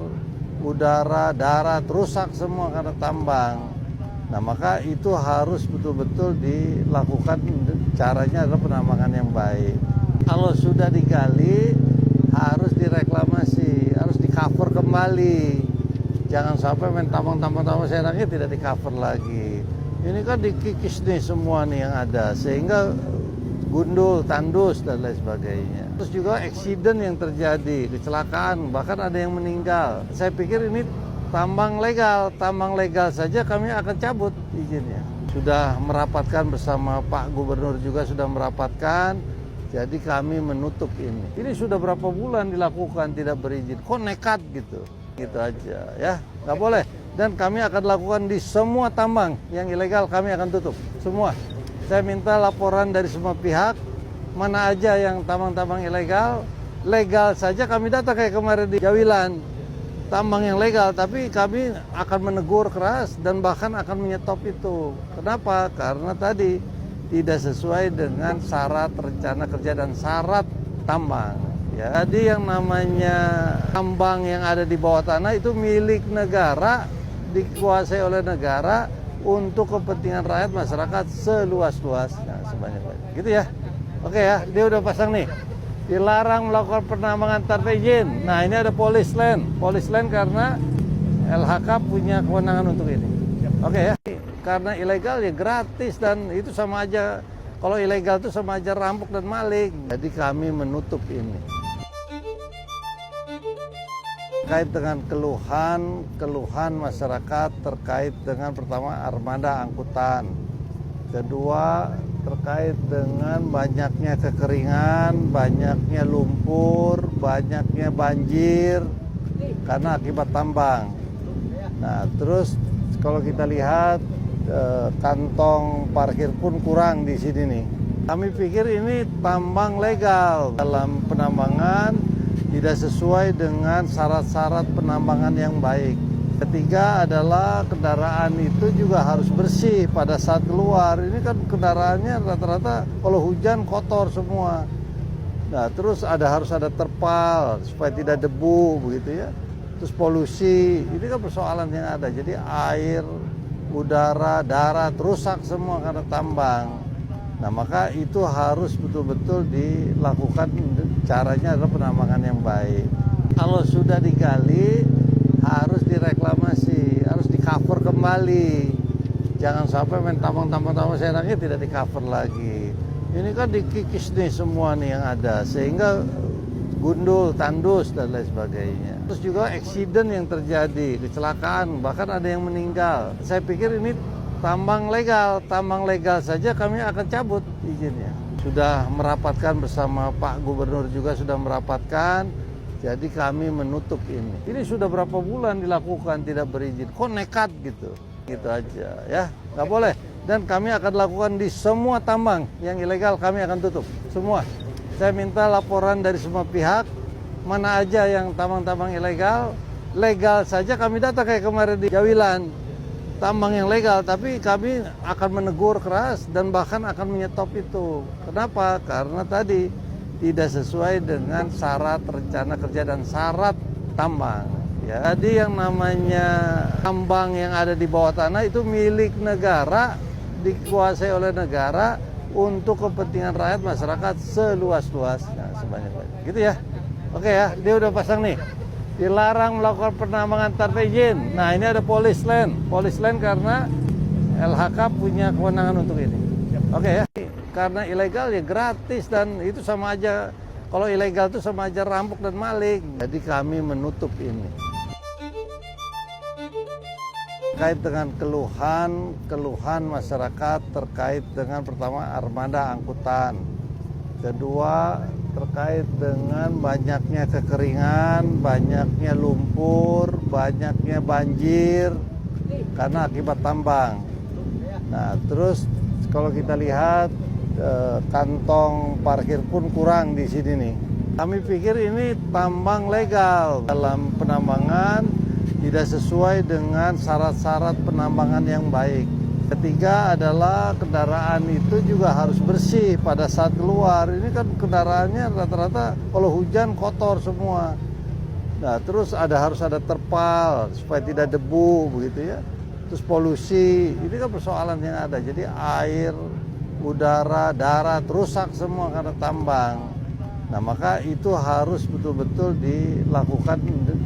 udara, darat rusak semua karena tambang. Nah, maka itu harus betul-betul dilakukan, caranya adalah penambangan yang baik. Kalau sudah digali, harus direklamasi, harus di-cover kembali. Jangan sampai main tambang seenaknya tidak di-cover lagi. Ini kan dikikis nih semua nih yang ada, sehingga gundul, tandus dan lain sebagainya. Terus juga accident yang terjadi, kecelakaan, bahkan ada yang meninggal. Saya pikir ini tambang legal saja kami akan cabut izinnya. Sudah merapatkan bersama Pak Gubernur juga sudah merapatkan, jadi kami menutup ini. Ini sudah berapa bulan dilakukan tidak berizin, kok nekat gitu. Gitu aja ya, nggak boleh. Dan kami akan lakukan di semua tambang yang ilegal, kami akan tutup semua. Saya minta laporan dari semua pihak, mana aja yang tambang-tambang ilegal. Legal saja kami data kayak kemarin di Jawilan, tambang yang legal, tapi kami akan menegur keras dan bahkan akan menyetop itu. Kenapa? Karena tadi tidak sesuai dengan syarat rencana kerja dan syarat tambang. Ya. Jadi yang namanya tambang yang ada di bawah tanah itu milik negara, dikuasai oleh negara untuk kepentingan rakyat masyarakat seluas-luasnya, sebanyak-banyak. Gitu ya. Oke ya, dia udah pasang nih. Dilarang melakukan penambangan tanpa izin. Nah, ini ada polis land karena LHK punya kewenangan untuk ini. Oke ya. Karena ilegal ya gratis dan itu sama aja. Kalau ilegal itu sama aja rampok dan maling. Jadi kami menutup ini. Terkait dengan keluhan masyarakat terkait dengan pertama armada angkutan. Kedua terkait dengan banyaknya kekeringan, banyaknya lumpur, banyaknya banjir karena akibat tambang. Nah, terus kalau kita lihat kantong parkir pun kurang di sini nih. Kami pikir ini tambang legal dalam penambangan, tidak sesuai dengan syarat-syarat penambangan yang baik. Ketiga adalah kendaraan itu juga harus bersih pada saat keluar. Ini kan kendaraannya rata-rata kalau hujan kotor semua. Nah, terus harus ada terpal supaya tidak debu begitu ya. Terus polusi, ini kan persoalan yang ada. Jadi air, udara, darat rusak semua karena tambang. Nah, maka itu harus betul-betul dilakukan, caranya adalah penambangan yang baik. Kalau sudah digali harus direklamasi, harus di-cover kembali. Jangan sampai main tambang-tambang seenaknya tidak di-cover lagi. Ini kan dikikis nih semua nih yang ada, sehingga gundul, tandus, dan lain sebagainya. Terus juga accident yang terjadi, kecelakaan, bahkan ada yang meninggal. Saya pikir ini tambang legal saja kami akan cabut izinnya. Sudah merapatkan bersama Pak Gubernur juga sudah merapatkan, jadi kami menutup ini. Ini sudah berapa bulan dilakukan tidak berizin, kok nekat gitu. Gitu aja ya, nggak boleh. Dan kami akan lakukan di semua tambang yang ilegal kami akan tutup, semua. Saya minta laporan dari semua pihak, mana aja yang tambang-tambang ilegal, legal saja kami data kayak kemarin di Jawilan, tambang yang legal, tapi kami akan menegur keras dan bahkan akan menyetop itu. Kenapa? Karena tadi tidak sesuai dengan syarat rencana kerja dan syarat tambang. Ya. Jadi yang namanya tambang yang ada di bawah tanah itu milik negara, dikuasai oleh negara, untuk kepentingan rakyat masyarakat seluas-luasnya, sebanyak-banyak. Gitu ya. Oke ya, dia udah pasang nih. Dilarang melakukan penambangan tanpa izin. Nah, ini ada police land. Police land karena LHK punya kewenangan untuk ini. Oke ya. Karena ilegal ya gratis, dan itu sama aja, kalau ilegal itu sama aja rampok dan maling. Jadi kami menutup ini. Terkait dengan keluhan masyarakat terkait dengan pertama armada angkutan, kedua terkait dengan banyaknya kekeringan, banyaknya lumpur, banyaknya banjir karena akibat tambang. Nah, terus kalau kita lihat kantong parkir pun kurang di sini nih. Kami pikir ini tambang legal, dalam penambangan tidak sesuai dengan syarat-syarat penambangan yang baik. Ketiga adalah kendaraan itu juga harus bersih pada saat keluar. Ini kan kendaraannya rata-rata kalau hujan kotor semua. Nah, terus harus ada terpal supaya tidak debu begitu ya. Terus polusi, ini kan persoalan yang ada. Jadi air, udara, darat rusak semua karena tambang. Nah, maka itu harus betul-betul dilakukan,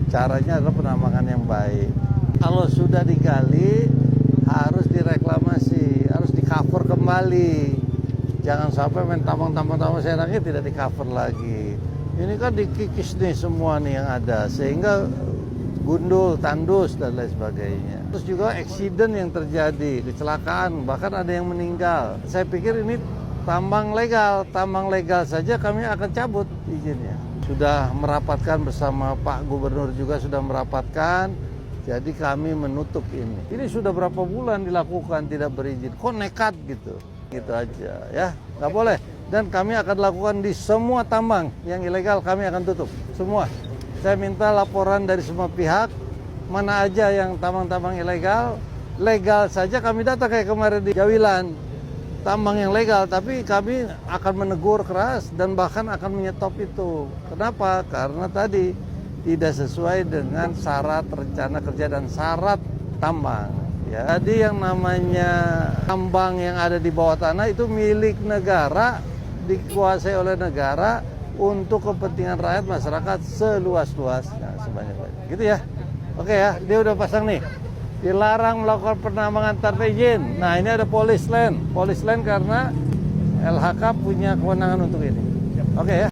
caranya adalah penambangan yang baik. Kalau sudah digali harus direklamasi, harus di-cover kembali. Jangan sampai main tambang-tambang seenaknya tidak di-cover lagi. Ini kan dikikis nih semua nih yang ada, sehingga gundul, tandus, dan lain sebagainya. Terus juga accident yang terjadi, kecelakaan, bahkan ada yang meninggal. Saya pikir ini tambang legal saja kami akan cabut izinnya. Sudah merapatkan bersama Pak Gubernur juga sudah merapatkan, jadi kami menutup ini. Ini sudah berapa bulan dilakukan tidak berizin, kok nekat gitu. Gitu aja ya, nggak boleh. Dan kami akan lakukan di semua tambang yang ilegal kami akan tutup, semua. Saya minta laporan dari semua pihak, mana aja yang tambang-tambang ilegal, legal saja kami data kayak kemarin di Jawilan, tambang yang legal, tapi kami akan menegur keras dan bahkan akan menyetop itu. Kenapa? Karena tadi tidak sesuai dengan syarat rencana kerja dan syarat tambang. Ya. Jadi yang namanya tambang yang ada di bawah tanah itu milik negara, dikuasai oleh negara, untuk kepentingan rakyat masyarakat seluas-luasnya, sebanyak-banyak. Gitu ya. Oke ya, dia udah pasang nih. Dilarang melakukan penambangan tanpa izin. Nah, ini ada police land. Police land karena LHK punya kewenangan untuk ini. Oke ya.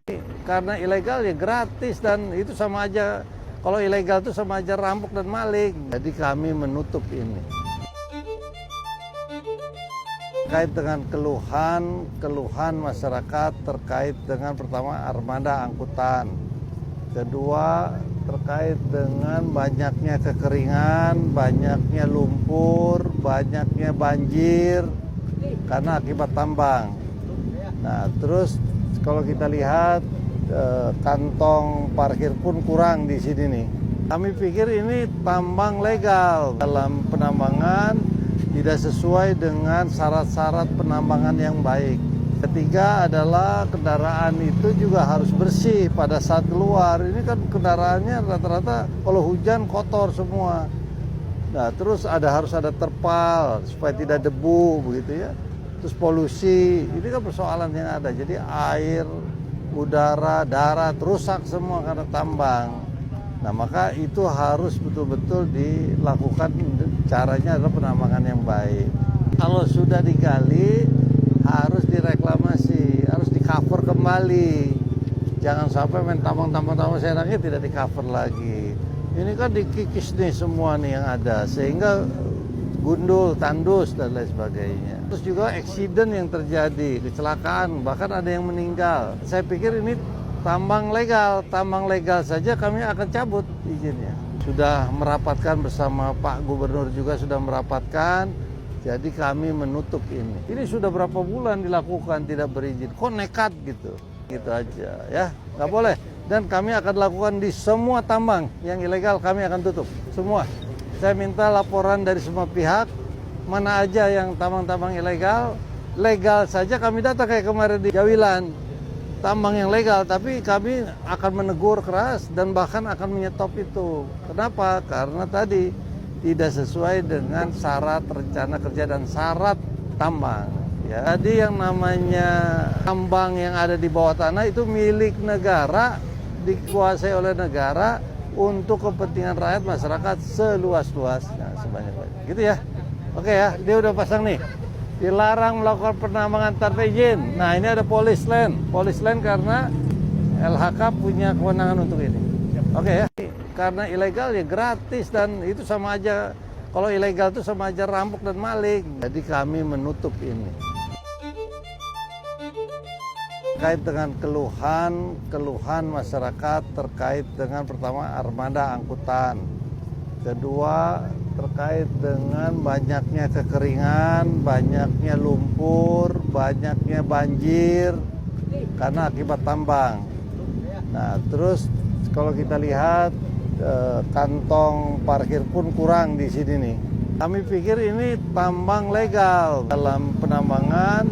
Karena ilegal ya gratis, dan itu sama aja, kalau ilegal itu sama aja rampok dan maling. Jadi kami menutup ini. Terkait dengan keluhan masyarakat terkait dengan pertama armada angkutan. Kedua terkait dengan banyaknya kekeringan, banyaknya lumpur, banyaknya banjir karena akibat tambang. Nah, terus kalau kita lihat kantong parkir pun kurang di sini nih. Kami pikir ini tambang legal, dalam penambangan tidak sesuai dengan syarat-syarat penambangan yang baik. Ketiga adalah kendaraan itu juga harus bersih pada saat keluar. Ini kan kendaraannya rata-rata kalau hujan kotor semua. Nah, terus harus ada terpal supaya tidak debu begitu ya. Terus polusi, ini kan persoalan yang ada. Jadi air, udara, darat rusak semua karena tambang. Nah, maka itu harus betul-betul dilakukan, caranya adalah penambangan yang baik. Kalau sudah digali, harus direklamasi, harus di-cover kembali. Jangan sampai main tambang-tambang seenaknya tidak di-cover lagi. Ini kan dikikis nih semua nih yang ada, sehingga gundul, tandus, dan lain sebagainya. Terus juga accident yang terjadi, kecelakaan, bahkan ada yang meninggal. Saya pikir ini tambang legal saja kami akan cabut izinnya. Sudah merapatkan bersama Pak Gubernur juga sudah merapatkan, jadi kami menutup ini. Ini sudah berapa bulan dilakukan tidak berizin, kok nekat gitu. Gitu aja ya, nggak boleh. Dan kami akan lakukan di semua tambang yang ilegal, kami akan tutup semua. Saya minta laporan dari semua pihak, mana aja yang tambang-tambang ilegal, legal saja kami data kayak kemarin di Jawilan. Tambang yang legal, tapi kami akan menegur keras dan bahkan akan menyetop itu. Kenapa? Karena tadi tidak sesuai dengan syarat rencana kerja dan syarat tambang. Ya. Jadi yang namanya tambang yang ada di bawah tanah itu milik negara, dikuasai oleh negara untuk kepentingan rakyat masyarakat seluas-luasnya, sebanyak-banyak. Gitu ya. Oke ya, dia udah pasang nih. Dilarang melakukan penambangan tanpa izin. Nah, ini ada polis land karena LHK punya kewenangan untuk ini. Oke ya. Karena ilegal ya gratis, dan itu sama aja, kalau ilegal itu sama aja rampok dan maling. Jadi kami menutup ini. Terkait dengan keluhan masyarakat terkait dengan pertama armada angkutan. Kedua, terkait dengan banyaknya kekeringan, banyaknya lumpur, banyaknya banjir karena akibat tambang. Nah, terus kalau kita lihat kantong parkir pun kurang di sini nih. Kami pikir ini tambang legal, dalam penambangan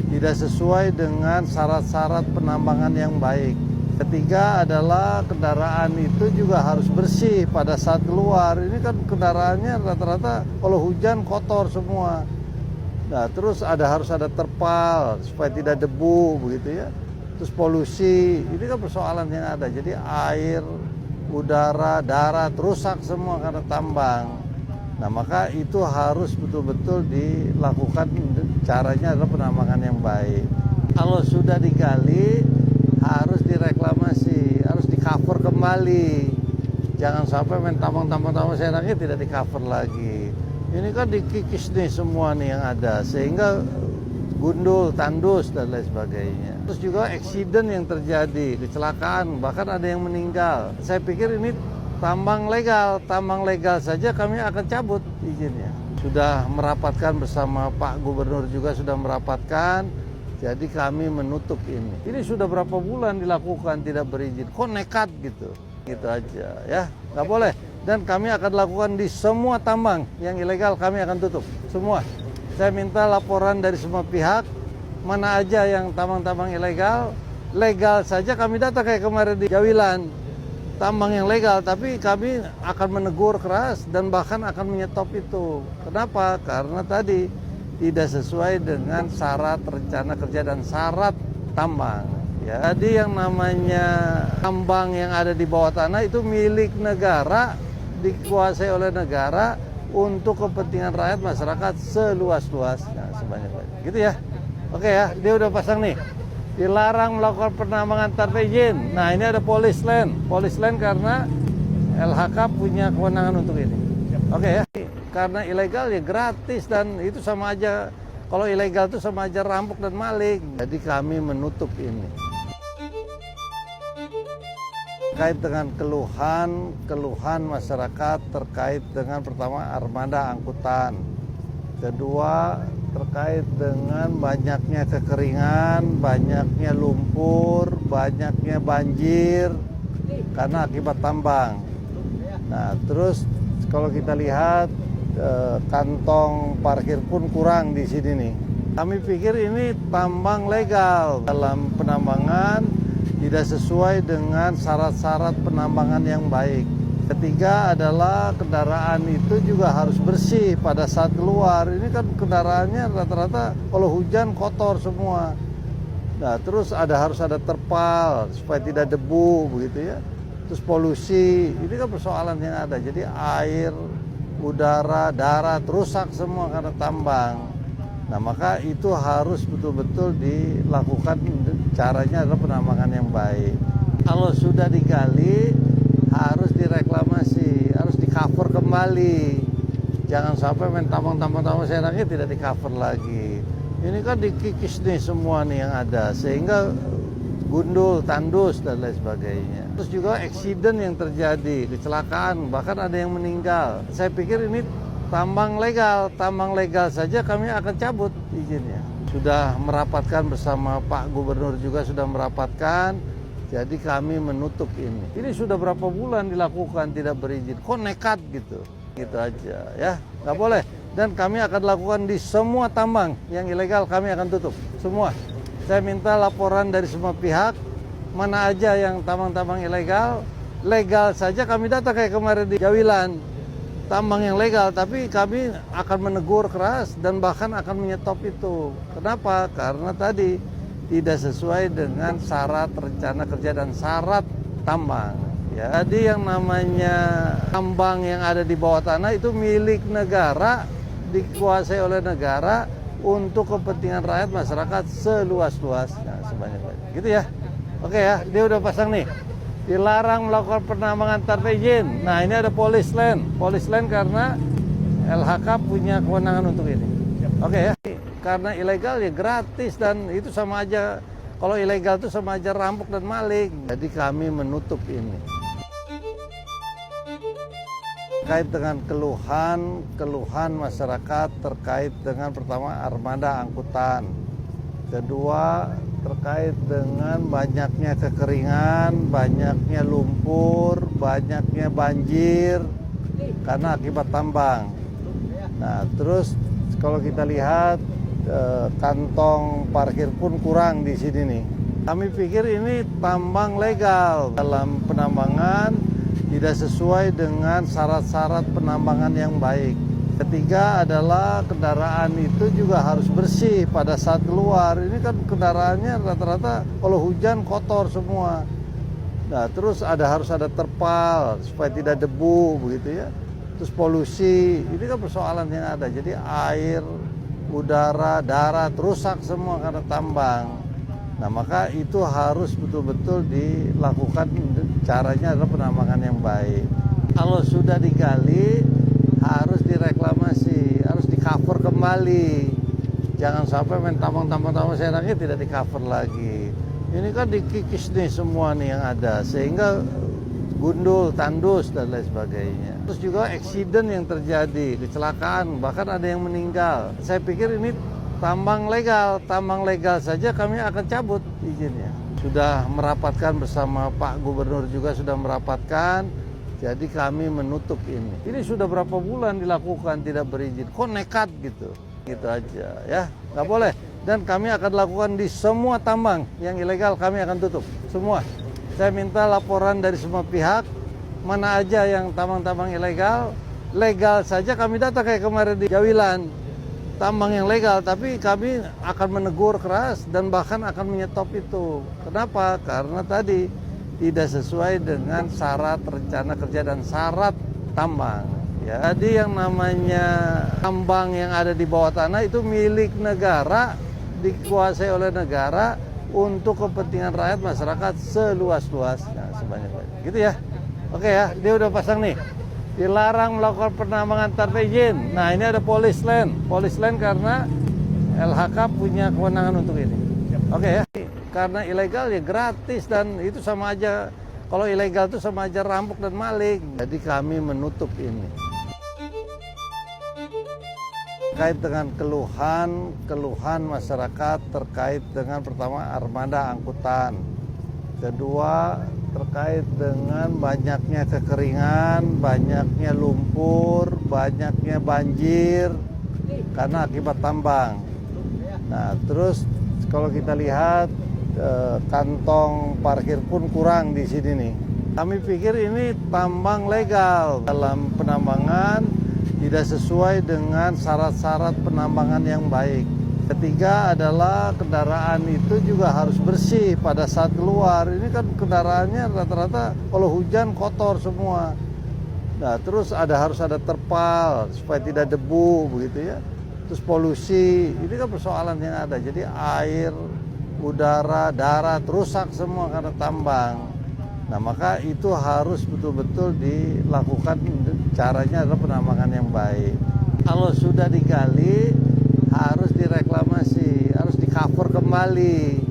tidak sesuai dengan syarat-syarat penambangan yang baik. Ketiga adalah kendaraan itu juga harus bersih pada saat keluar. Ini kan kendaraannya rata-rata kalau hujan kotor semua. Nah, terus harus ada terpal supaya tidak debu begitu ya. Terus polusi, ini kan persoalan yang ada. Jadi air, udara, darat rusak semua karena tambang. Nah, maka itu harus betul-betul dilakukan, caranya adalah penambangan yang baik. Kalau sudah digali, harus direklamasi, harus di-cover kembali. Jangan sampai main tambang seenaknya tidak di-cover lagi. Ini kan dikikis nih semua nih yang ada, sehingga gundul, tandus, dan lain sebagainya. Terus juga accident yang terjadi, kecelakaan, bahkan ada yang meninggal. Saya pikir ini tambang legal saja kami akan cabut izinnya. Sudah merapatkan bersama Pak Gubernur juga sudah merapatkan, jadi kami menutup ini. Ini sudah berapa bulan dilakukan tidak berizin, kok nekat gitu. Gitu aja ya, nggak boleh. Dan kami akan lakukan di semua tambang yang ilegal, kami akan tutup semua. Saya minta laporan dari semua pihak, mana aja yang tambang-tambang ilegal, legal saja kami data kayak kemarin di Jawilan. Tambang yang legal, tapi kami akan menegur keras dan bahkan akan menyetop itu. Kenapa? Karena tadi tidak sesuai dengan syarat rencana kerja dan syarat tambang. Ya. Jadi yang namanya tambang yang ada di bawah tanah itu milik negara, dikuasai oleh negara untuk kepentingan rakyat masyarakat seluas-luasnya, sebanyak-banyak. Gitu ya. Oke ya, dia udah pasang nih. Dilarang melakukan penambangan tanpa izin. Nah, ini ada polis land karena LHK punya kewenangan untuk ini. Oke ya. Karena ilegal ya gratis, dan itu sama aja, kalau ilegal itu sama aja rampok dan maling. Jadi kami menutup ini. Terkait dengan keluhan masyarakat terkait dengan pertama armada angkutan. Kedua, terkait dengan banyaknya kekeringan, banyaknya lumpur, banyaknya banjir karena akibat tambang. Nah, terus kalau kita lihat kantong parkir pun kurang di sini nih. Kami pikir ini tambang legal, dalam penambangan tidak sesuai dengan syarat-syarat penambangan yang baik. Ketiga adalah kendaraan itu juga harus bersih pada saat keluar. Ini kan kendaraannya rata-rata kalau hujan kotor semua. Nah, terus harus ada terpal supaya tidak debu begitu ya. Terus polusi, ini kan persoalan yang ada. Jadi air, udara, darat rusak semua karena tambang. Nah, maka itu harus betul-betul dilakukan, caranya adalah penambangan yang baik. Kalau sudah digali, harus direklamasi, harus di-cover kembali. Jangan sampai main tambang-tambang seenaknya tidak di-cover lagi. Ini kan dikikis nih semua nih yang ada, sehingga gundul, tandus, dan lain sebagainya. Terus juga accident yang terjadi, kecelakaan, bahkan ada yang meninggal. Saya pikir ini tambang legal saja kami akan cabut izinnya. Sudah merapatkan bersama Pak Gubernur juga sudah merapatkan, jadi kami menutup ini. Ini sudah berapa bulan dilakukan tidak berizin, kok nekat gitu. Gitu aja ya, nggak boleh. Dan kami akan lakukan di semua tambang yang ilegal, kami akan tutup semua. Saya minta laporan dari semua pihak, mana aja yang tambang-tambang ilegal, legal saja kami data kayak kemarin di Jawilan. Tambang yang legal, tapi kami akan menegur keras dan bahkan akan menyetop itu. Kenapa? Karena tadi tidak sesuai dengan syarat rencana kerja dan syarat tambang. Ya. Jadi yang namanya tambang yang ada di bawah tanah itu milik negara, dikuasai oleh negara untuk kepentingan rakyat masyarakat seluas-luasnya, sebanyak-banyak. Gitu ya. Oke ya, dia udah pasang nih. Dilarang melakukan penambangan tanpa izin. Nah, ini ada polis land karena LHK punya kewenangan untuk ini. Oke ya. Karena ilegal ya gratis, dan itu sama aja, kalau ilegal itu sama aja rampok dan maling. Jadi kami menutup ini. Terkait dengan keluhan masyarakat terkait dengan pertama armada angkutan. Kedua, terkait dengan banyaknya kekeringan, banyaknya lumpur, banyaknya banjir karena akibat tambang. Nah, terus kalau kita lihat kantong parkir pun kurang di sini nih. Kami pikir ini tambang legal, dalam penambangan tidak sesuai dengan syarat-syarat penambangan yang baik. Ketiga adalah kendaraan itu juga harus bersih pada saat keluar. Ini kan kendaraannya rata-rata kalau hujan kotor semua. Nah, terus harus ada terpal supaya tidak debu begitu ya. Terus polusi, ini kan persoalan yang ada. Jadi air, udara, darat rusak semua karena tambang. Nah, maka itu harus betul-betul dilakukan, caranya adalah penambangan yang baik. Kalau sudah digali, harus direklamasi, harus di-cover kembali. Jangan sampai main tambang seenaknya tidak di-cover lagi. Ini kan dikikis nih semua nih yang ada, sehingga gundul, tandus, dan lain sebagainya. Terus juga accident yang terjadi, kecelakaan, bahkan ada yang meninggal. Saya pikir ini tambang legal saja kami akan cabut izinnya. Sudah merapatkan bersama Pak Gubernur juga sudah merapatkan, jadi kami menutup ini. Ini sudah berapa bulan dilakukan tidak berizin, kok nekat gitu. Gitu aja ya, nggak boleh. Dan kami akan lakukan di semua tambang yang ilegal, kami akan tutup semua. Saya minta laporan dari semua pihak, mana aja yang tambang-tambang ilegal, legal saja kami data kayak kemarin di Jawilan. Tambang yang legal, tapi kami akan menegur keras dan bahkan akan menyetop itu. Kenapa? Karena tadi tidak sesuai dengan syarat rencana kerja dan syarat tambang. Ya. Jadi yang namanya tambang yang ada di bawah tanah itu milik negara, dikuasai oleh negara untuk kepentingan rakyat masyarakat seluas-luasnya, sebanyak-banyak. Gitu ya. Oke ya, dia udah pasang nih. Dilarang melakukan penambangan tanpa izin. Nah, ini ada polis land karena LHK punya kewenangan untuk ini. Oke ya. Karena ilegal ya gratis, dan itu sama aja, kalau ilegal itu sama aja rampok dan maling. Jadi kami menutup ini. Terkait dengan keluhan masyarakat terkait dengan pertama armada angkutan. Kedua, terkait dengan banyaknya kekeringan, banyaknya lumpur, banyaknya banjir karena akibat tambang. Nah, terus kalau kita lihat kantong parkir pun kurang di sini nih. Kami pikir ini tambang legal, dalam penambangan tidak sesuai dengan syarat-syarat penambangan yang baik. Ketiga adalah kendaraan itu juga harus bersih pada saat keluar. Ini kan kendaraannya rata-rata kalau hujan kotor semua. Nah, terus harus ada terpal supaya tidak debu begitu ya. Terus polusi, ini kan persoalan yang ada. Jadi air, udara, darat rusak semua karena tambang. Nah, maka itu harus betul-betul dilakukan, caranya adalah penambangan yang baik. Kalau sudah digali harus direklamasi, harus di-cover kembali.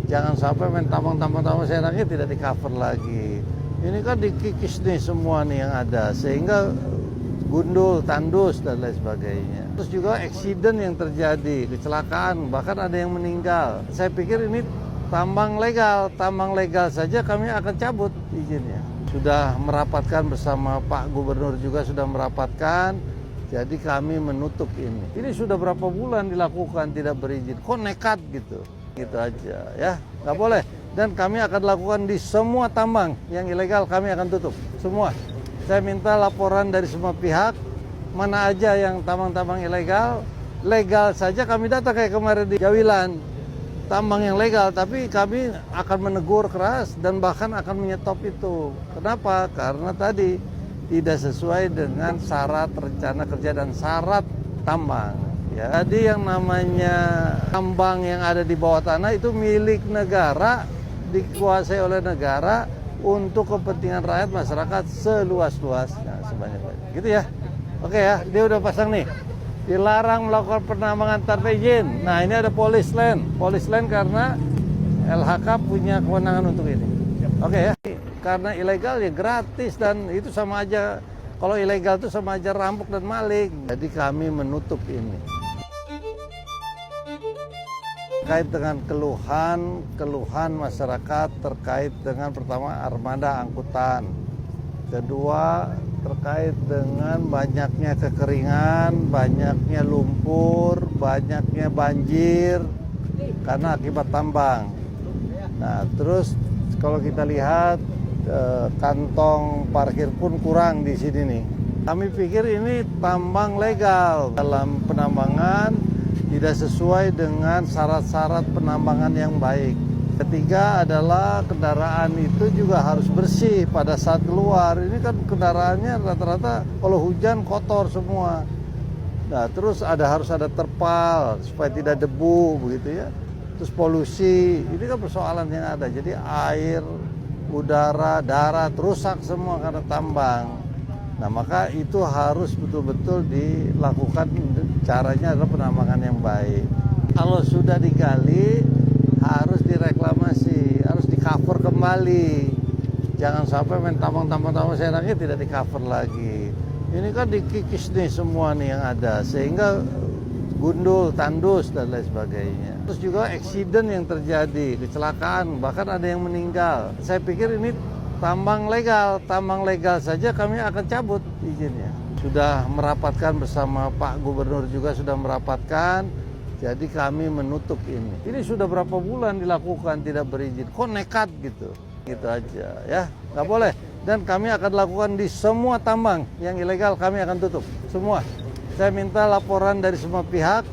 Jangan sampai main tambang-tambang seenaknya tidak di-cover lagi. Ini kan dikikis nih semua nih yang ada, sehingga gundul, tandus dan lain sebagainya. Terus juga accident yang terjadi, kecelakaan, bahkan ada yang meninggal. Saya pikir ini tambang legal saja kami akan cabut izinnya. Sudah merapatkan bersama Pak Gubernur juga sudah merapatkan. Jadi kami menutup ini. Ini sudah berapa bulan dilakukan tidak berizin. Kok nekat gitu? Gitu aja ya. Nggak boleh. Dan kami akan lakukan di semua tambang yang ilegal kami akan tutup. Semua. Saya minta laporan dari semua pihak. Mana aja yang tambang-tambang ilegal. Legal saja kami data kayak kemarin di Jawilan. Tambang yang legal. Tapi kami akan menegur keras dan bahkan akan menyetop itu. Kenapa? Karena tadi tidak sesuai dengan syarat rencana kerja dan syarat tambang. Ya. Jadi yang namanya tambang yang ada di bawah tanah itu milik negara, dikuasai oleh negara untuk kepentingan rakyat masyarakat seluas-luasnya sebanyak-banyak. Gitu ya. Oke ya, dia udah pasang nih. Dilarang melakukan penambangan tanpa izin. Nah, ini ada police land karena LHK punya kewenangan untuk ini. Oke ya. Karena ilegal ya gratis dan itu sama aja, kalau ilegal itu sama aja rampok dan maling. Jadi kami menutup ini. Terkait dengan keluhan masyarakat terkait dengan pertama armada angkutan. Kedua terkait dengan banyaknya kekeringan, banyaknya lumpur, banyaknya banjir karena akibat tambang. Nah, terus kalau kita lihat kantong parkir pun kurang di sini nih. Kami pikir ini tambang legal. Dalam penambangan tidak sesuai dengan syarat-syarat penambangan yang baik. Ketiga adalah kendaraan itu juga harus bersih pada saat keluar. Ini kan kendaraannya rata-rata kalau hujan kotor semua. Nah, terus harus ada terpal supaya tidak debu begitu ya. Terus polusi, ini kan persoalan yang ada. Jadi air, udara, darat rusak semua karena tambang. Nah, maka itu harus betul-betul dilakukan, caranya adalah penambangan yang baik. Kalau sudah digali harus direklamasi, harus di-cover kembali. Jangan sampai main tambang seenaknya tidak di-cover lagi. Ini kan dikikis nih semua nih yang ada, sehingga gundul, tandus dan lain sebagainya. Terus juga accident yang terjadi, kecelakaan, bahkan ada yang meninggal. Saya pikir ini tambang legal saja kami akan cabut izinnya. Sudah merapatkan bersama Pak Gubernur juga sudah merapatkan. Jadi kami menutup ini. Ini sudah berapa bulan dilakukan tidak berizin. Kok nekat gitu? Gitu aja ya. Nggak boleh. Dan kami akan lakukan di semua tambang yang ilegal kami akan tutup. Semua. Saya minta laporan dari semua pihak.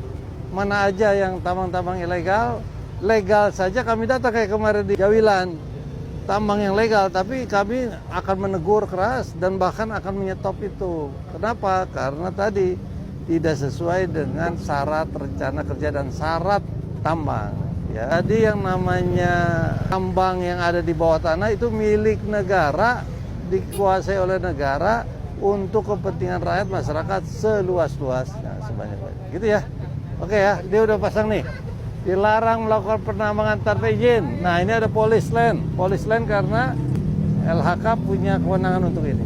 Mana aja yang tambang-tambang ilegal. Legal saja kami data kayak kemarin di Jawilan. Tambang yang legal, tapi kami akan menegur keras dan bahkan akan menyetop itu. Kenapa? Karena tadi tidak sesuai dengan syarat rencana kerja dan syarat tambang. Ya. Jadi yang namanya tambang yang ada di bawah tanah itu milik negara, dikuasai oleh negara untuk kepentingan rakyat masyarakat seluas-luasnya sebanyak-banyak. Gitu ya. Oke ya, dia udah pasang nih. Dilarang melakukan penambangan tanpa izin. Nah, ini ada police land karena LHK punya kewenangan untuk ini.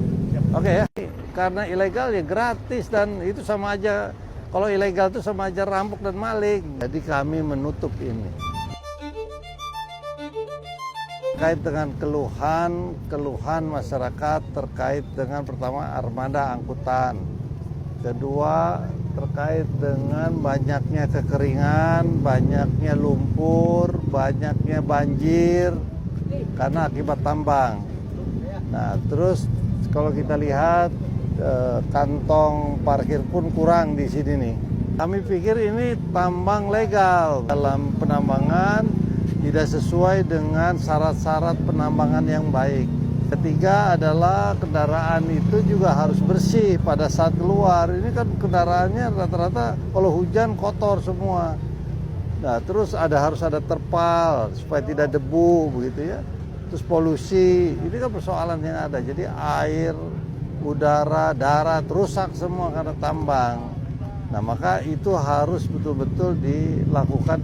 Oke ya. Karena ilegal ya gratis dan itu sama aja, kalau ilegal itu sama aja rampok dan maling. Jadi kami menutup ini. Terkait dengan keluhan masyarakat terkait dengan pertama armada angkutan. Kedua terkait dengan banyaknya kekeringan, banyaknya lumpur, banyaknya banjir karena akibat tambang. Nah, terus kalau kita lihat kantong parkir pun kurang di sini nih. Kami pikir ini tambang legal dalam penambangan tidak sesuai dengan syarat-syarat penambangan yang baik. Ketiga adalah kendaraan itu juga harus bersih pada saat keluar. Ini kan kendaraannya rata-rata kalau hujan kotor semua. Nah, terus harus ada terpal supaya tidak debu begitu ya. Terus polusi, ini kan persoalan yang ada. Jadi air, udara, darat rusak semua karena tambang. Nah, maka itu harus betul-betul dilakukan,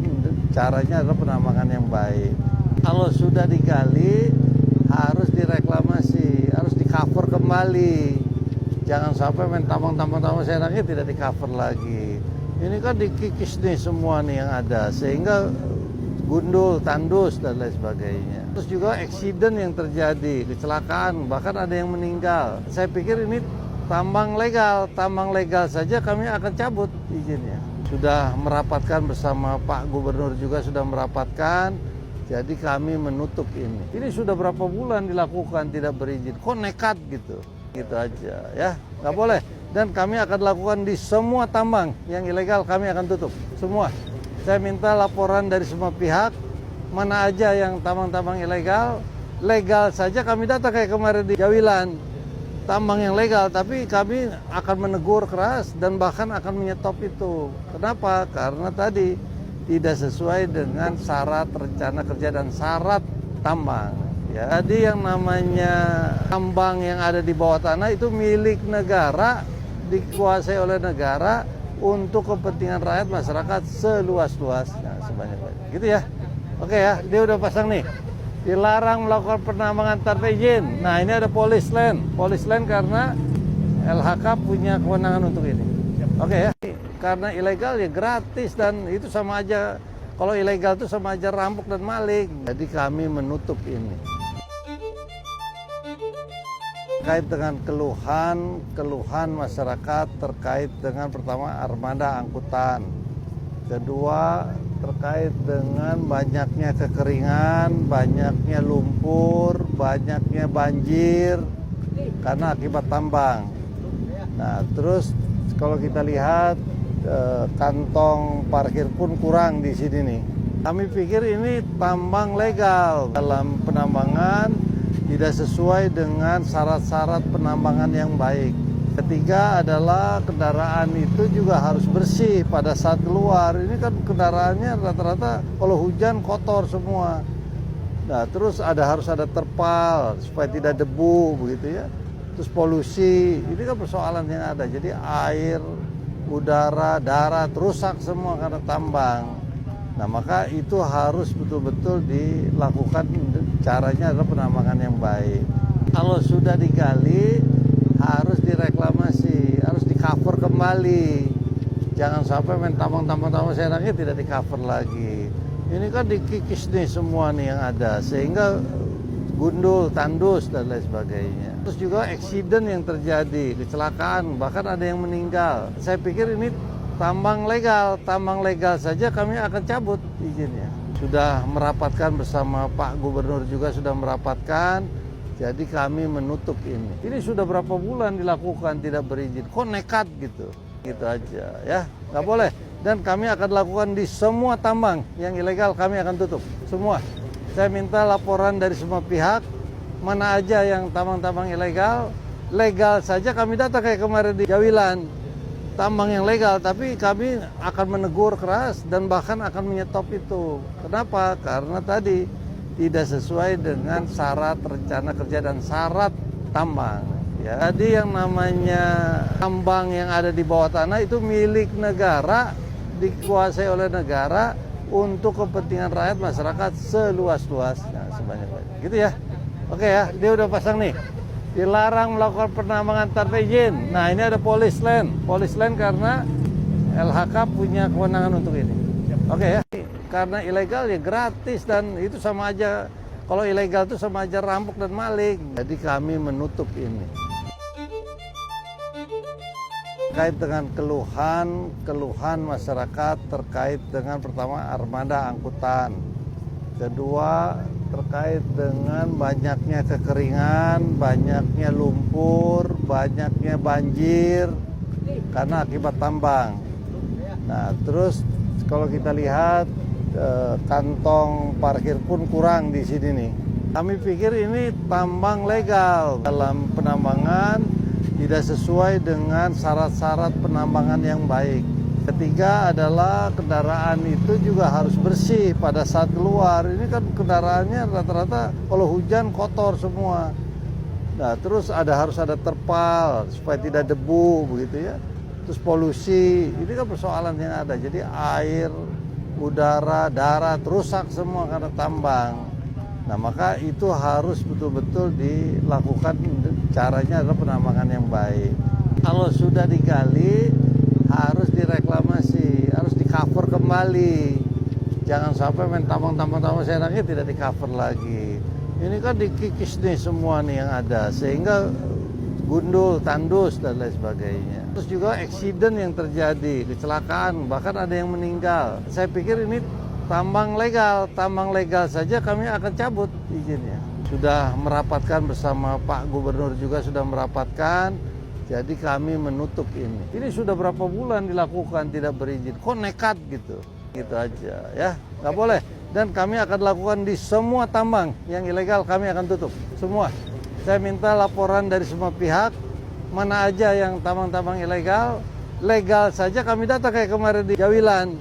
caranya adalah penambangan yang baik. Kalau sudah digali, harus direklamasi, harus di-cover kembali. Jangan sampai main tambang-tambang seenaknya tidak di-cover lagi. Ini kan dikikis nih semua nih yang ada, sehingga gundul, tandus, dan lain sebagainya. Terus juga accident yang terjadi, kecelakaan, bahkan ada yang meninggal. Saya pikir ini tambang legal saja kami akan cabut izinnya. Sudah merapatkan bersama Pak Gubernur juga sudah merapatkan, jadi kami menutup ini. Ini sudah berapa bulan dilakukan tidak berizin, kok nekat gitu. Gitu aja ya, nggak boleh. Dan kami akan lakukan di semua tambang yang ilegal kami akan tutup, semua. Saya minta laporan dari semua pihak, mana aja yang tambang-tambang ilegal, legal saja kami data kayak kemarin di Jawilan. Tambang yang legal, tapi kami akan menegur keras dan bahkan akan menyetop itu. Kenapa? Karena tadi tidak sesuai dengan syarat rencana kerja dan syarat tambang. Ya. Jadi yang namanya tambang yang ada di bawah tanah itu milik negara, dikuasai oleh negara untuk kepentingan rakyat masyarakat seluas-luasnya, sebanyak-banyak. Gitu ya. Oke ya, dia udah pasang nih. Dilarang melakukan penambangan tanpa izin. Nah, ini ada polis land karena LHK punya kewenangan untuk ini. Oke ya. Karena ilegal ya gratis dan itu sama aja. Kalau ilegal itu sama aja rampok dan maling. Jadi kami menutup ini. Terkait dengan keluhan masyarakat terkait dengan pertama armada angkutan. Kedua, terkait dengan banyaknya kekeringan, banyaknya lumpur, banyaknya banjir karena akibat tambang. Nah, terus kalau kita lihat kantong parkir pun kurang di sini nih. Kami pikir ini tambang legal dalam penambangan tidak sesuai dengan syarat-syarat penambangan yang baik. Ketiga adalah kendaraan itu juga harus bersih pada saat keluar. Ini kan kendaraannya rata-rata kalau hujan kotor semua. Nah, terus harus ada terpal supaya tidak debu begitu ya. Terus polusi, ini kan persoalan yang ada. Jadi air, udara, darat rusak semua karena tambang. Nah, maka itu harus betul-betul dilakukan, caranya adalah penambangan yang baik. Kalau sudah digali, harus direklamasi, harus di-cover kembali. Jangan sampai main tambang seenaknya tidak di-cover lagi. Ini kan dikikis nih semua nih yang ada, sehingga gundul, tandus, dan lain sebagainya. Terus juga accident yang terjadi, kecelakaan, bahkan ada yang meninggal. Saya pikir ini tambang legal saja kami akan cabut izinnya. Sudah merapatkan bersama Pak Gubernur juga sudah merapatkan, jadi kami menutup ini. Ini sudah berapa bulan dilakukan tidak berizin, kok nekat gitu. Gitu aja ya, nggak boleh. Dan kami akan lakukan di semua tambang yang ilegal kami akan tutup, semua. Saya minta laporan dari semua pihak, mana aja yang tambang-tambang ilegal, legal saja kami data kayak kemarin di Jawilan. Tambang yang legal, tapi kami akan menegur keras dan bahkan akan menyetop itu. Kenapa? Karena tadi tidak sesuai dengan syarat rencana kerja dan syarat tambang. Ya. Jadi yang namanya tambang yang ada di bawah tanah itu milik negara, dikuasai oleh negara untuk kepentingan rakyat masyarakat seluas-luasnya, sebanyak-banyak. Gitu ya. Oke ya, dia udah pasang nih. Dilarang melakukan penambangan tanpa izin. Nah, ini ada polis land karena LHK punya kewenangan untuk ini. Oke ya. Karena ilegal ya gratis dan itu sama aja. Kalau ilegal itu sama aja rampok dan maling. Jadi kami menutup ini. Terkait dengan keluhan masyarakat terkait dengan pertama armada angkutan. Kedua, terkait dengan banyaknya kekeringan, banyaknya lumpur, banyaknya banjir karena akibat tambang. Nah, terus kalau kita lihat kantong parkir pun kurang di sini nih. Kami pikir ini tambang legal dalam penambangan tidak sesuai dengan syarat-syarat penambangan yang baik. Ketiga adalah kendaraan itu juga harus bersih pada saat keluar. Ini kan kendaraannya rata-rata kalau hujan kotor semua. Nah, terus harus ada terpal supaya tidak debu begitu ya. Terus polusi, ini kan persoalan yang ada. Jadi air, udara, darat rusak semua karena tambang. Nah, maka itu harus betul-betul dilakukan, caranya adalah penambangan yang baik. Kalau sudah digali, harus direklamasi, harus di-cover kembali. Jangan sampai main tambang-tambang seenaknya tidak di-cover lagi. Ini kan dikikis nih semua nih yang ada, sehingga gundul, tandus, dan lain sebagainya. Terus juga accident yang terjadi, kecelakaan, bahkan ada yang meninggal. Saya pikir ini tambang legal saja kami akan cabut izinnya. Sudah merapatkan bersama Pak Gubernur juga sudah merapatkan, jadi kami menutup ini. Ini sudah berapa bulan dilakukan tidak berizin, kok nekat gitu. Gitu aja ya, nggak boleh. Dan kami akan lakukan di semua tambang yang ilegal kami akan tutup, semua. Saya minta laporan dari semua pihak, mana aja yang tambang-tambang ilegal, legal saja kami data kayak kemarin di Jawilan.